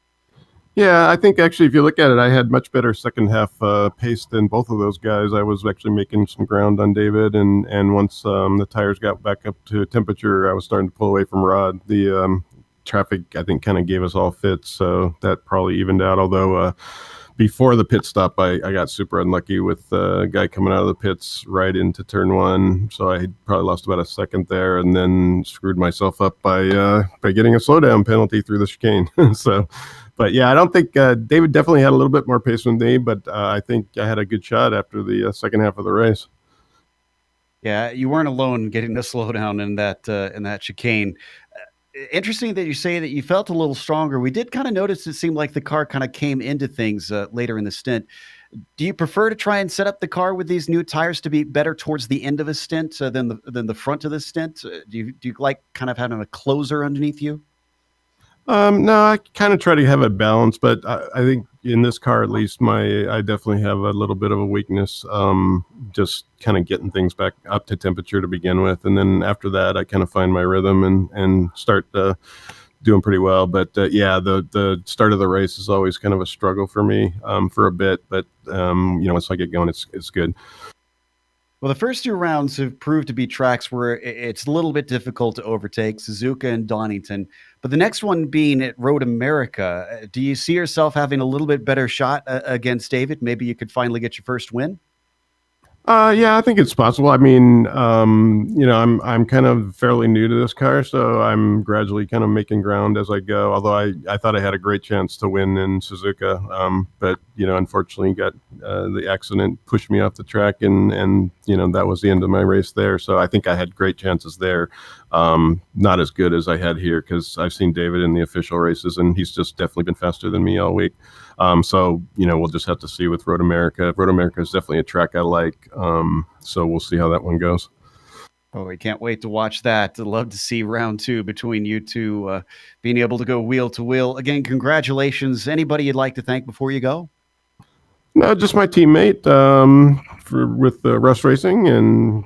[SPEAKER 5] Yeah, I think actually, if you look at it, I had much better second half pace than both of those guys. I was actually making some ground on David, and once the tires got back up to temperature, I was starting to pull away from Rod. The traffic, I think, kind of gave us all fits, so that probably evened out. Although before the pit stop, I got super unlucky with a guy coming out of the pits right into turn one, so I probably lost about a second there, and then screwed myself up by getting a slowdown penalty through the chicane. So. But yeah, I don't think David definitely had a little bit more pace than me, but I think I had a good shot after the second half of the race.
[SPEAKER 1] Yeah, you weren't alone getting the slowdown in that chicane. Interesting that you say that you felt a little stronger. We did kind of notice it seemed like the car kind of came into things later in the stint. Do you prefer to try and set up the car with these new tires to be better towards the end of a stint than the front of the stint? Do you like kind of having a closer underneath you?
[SPEAKER 5] No, I kind of try to have a balance, but I think in this car, at least, I definitely have a little bit of a weakness, just kind of getting things back up to temperature to begin with, and then after that, I kind of find my rhythm and start doing pretty well. But yeah, the start of the race is always kind of a struggle for me for a bit, but once I get going, it's good.
[SPEAKER 1] Well, the first two rounds have proved to be tracks where it's a little bit difficult to overtake Suzuka and Donington. But the next one being at Road America, do you see yourself having a little bit better shot against David? Maybe you could finally get your first win?
[SPEAKER 5] Yeah, I think it's possible. I mean, I'm kind of fairly new to this car, so I'm gradually kind of making ground as I go. Although I thought I had a great chance to win in Suzuka, but unfortunately, got the accident pushed me off the track, and that was the end of my race there. So I think I had great chances there. Not as good as I had here because I've seen David in the official races, and he's just definitely been faster than me all week. So we'll just have to see with Road America. Road America is definitely a track I like. So we'll see how that one goes.
[SPEAKER 1] Oh, we can't wait to watch that. I'd love to see round two between you two being able to go wheel to wheel. Again, congratulations. Anybody you'd like to thank before you go?
[SPEAKER 5] No, just my teammate with Russ Racing and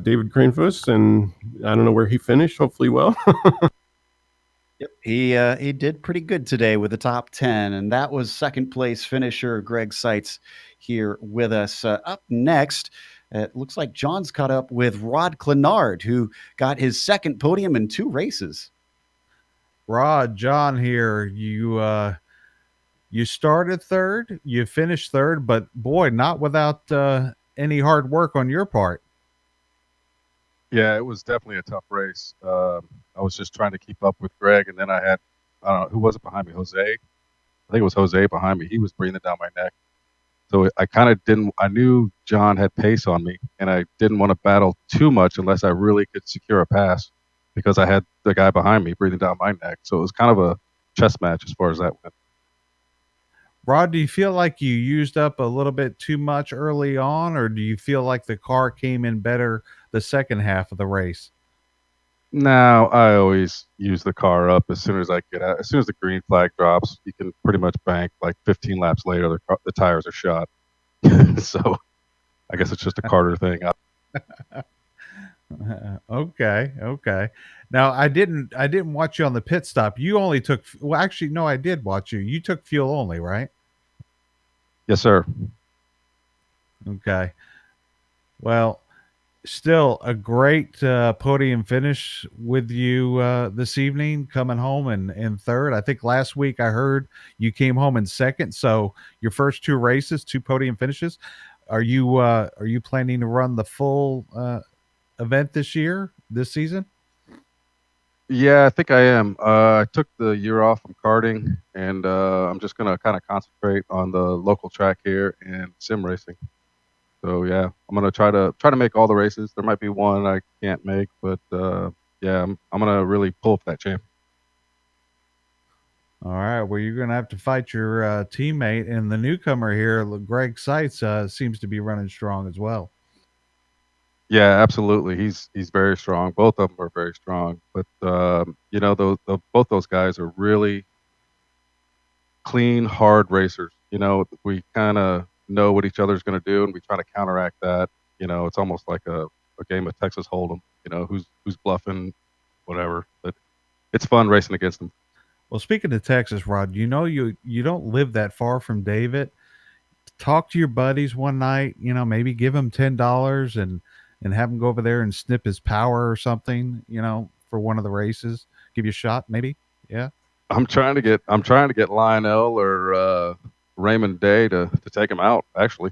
[SPEAKER 5] David Cranefuss, and I don't know where he finished. Hopefully, well.
[SPEAKER 1] Yep. He did pretty good today with the top 10, and that was second place finisher Greg Seitz here with us. Up next, it looks like John's caught up with Rod Clenard, who got his second podium in 2 races.
[SPEAKER 2] Rod, John here. You started third, you finished third, but boy, not without any hard work on your part.
[SPEAKER 6] Yeah, it was definitely a tough race. I was just trying to keep up with Greg, and then I don't know, who was it behind me? Jose? I think it was Jose behind me. He was breathing down my neck. So I kind of I knew John had pace on me, and I didn't want to battle too much unless I really could secure a pass because I had the guy behind me breathing down my neck. So it was kind of a chess match as far as that went.
[SPEAKER 2] Rod, do you feel like you used up a little bit too much early on, or do you feel like the car came in better the second half of the race?
[SPEAKER 6] Now, I always use the car up as soon as I get out. As soon as the green flag drops, you can pretty much bank like 15 laps later, the tires are shot. So I guess it's just a Carter thing.
[SPEAKER 2] Okay. Now I didn't watch you on the pit stop. You only took, well, actually, no, I did watch you. You took fuel only, right?
[SPEAKER 6] Yes, sir.
[SPEAKER 2] Okay. Well, still a great podium finish with you this evening, coming home in third. I think last week I heard you came home in second. So your first 2 races, 2 podium finishes. Are you planning to run the full event this season?
[SPEAKER 6] Yeah, I think I am. I took the year off from karting, and I'm just gonna kind of concentrate on the local track here and sim racing. So yeah, I'm gonna try to make all the races. There might be one I can't make, but yeah, I'm gonna really pull up that champ.
[SPEAKER 2] All right. Well, you're going to have to fight your teammate, and the newcomer here, Greg Seitz, seems to be running strong as well.
[SPEAKER 6] Yeah, absolutely. He's very strong. Both of them are very strong. But both those guys are really clean, hard racers. we kind of know what each other's going to do, and we try to counteract that. It's almost like a game of Texas Hold'em. Who's bluffing, whatever. But it's fun racing against them.
[SPEAKER 2] Well, speaking of Texas, Rod, you don't live that far from David. Talk to your buddies one night, maybe give him $10 and have him go over there and snip his power or something, for one of the races. Give you a shot, maybe. Yeah.
[SPEAKER 6] I'm trying to get Lionel or Raymond Day to take him out, actually.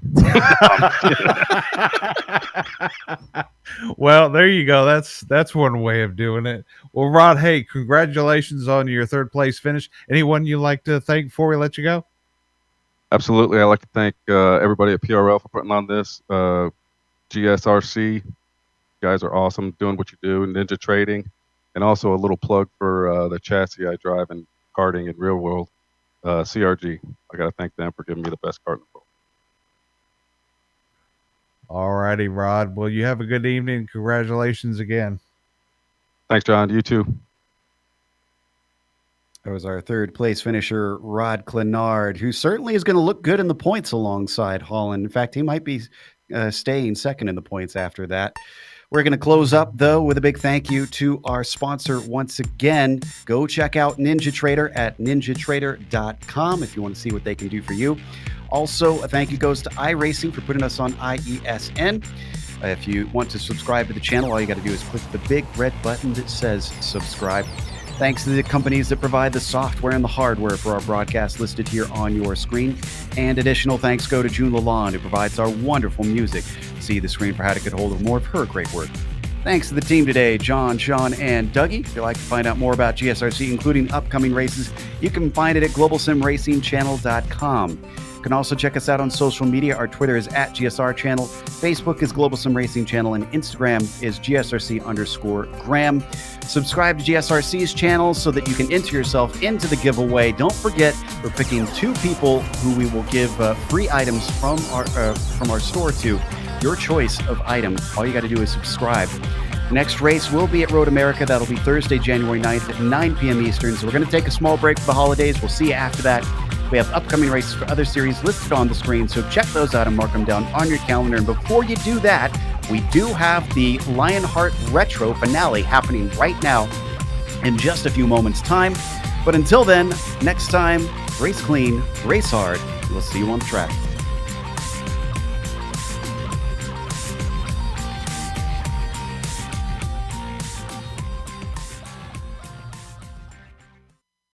[SPEAKER 2] Well, there you go. That's one way of doing it. Well, Rod, hey, congratulations on your third place finish. Anyone you'd like to thank before we let you go?
[SPEAKER 6] Absolutely. I'd like to thank everybody at PRL for putting on this. GSRC, you guys are awesome doing what you do. NinjaTrading, and also a little plug for the chassis I drive in karting in real world. CRG. I got to thank them for giving me the best kart in the world.
[SPEAKER 2] All righty, Rod. Well, you have a good evening. Congratulations again.
[SPEAKER 6] Thanks, John. You too.
[SPEAKER 1] That was our third place finisher, Rod Clenard, who certainly is going to look good in the points alongside Holland. In fact, he might be staying second in the points after that. We're going to close up, though, with a big thank you to our sponsor once again. Go check out NinjaTrader at ninjatrader.com if you want to see what they can do for you. Also, a thank you goes to iRacing for putting us on IESN. If you want to subscribe to the channel, all you got to do is click the big red button that says subscribe. Thanks to the companies that provide the software and the hardware for our broadcast listed here on your screen. And additional thanks go to June Lalonde, who provides our wonderful music. See the screen for how to get hold of more of her great work. Thanks to the team today, John, Sean, and Dougie. If you'd like to find out more about GSRC, including upcoming races, you can find it at globalsimracingchannel.com. You can also check us out on social media. Our Twitter is at GSR Channel. Facebook is Global SimRacing Channel, and Instagram is GSRC_Graham. Subscribe to GSRC's channel so that you can enter yourself into the giveaway. Don't forget, we're picking 2 people who we will give free items from our store to. Your choice of item. All you got to do is subscribe. Next race will be at Road America. That'll be Thursday, January 9th at 9 p.m. Eastern. So we're going to take a small break for the holidays. We'll see you after that. We have upcoming races for other series listed on the screen, so check those out and mark them down on your calendar. And before you do that, we do have the Lionheart Retro finale happening right now in just a few moments' time. But until then, next time, race clean, race hard. We'll see you on the track.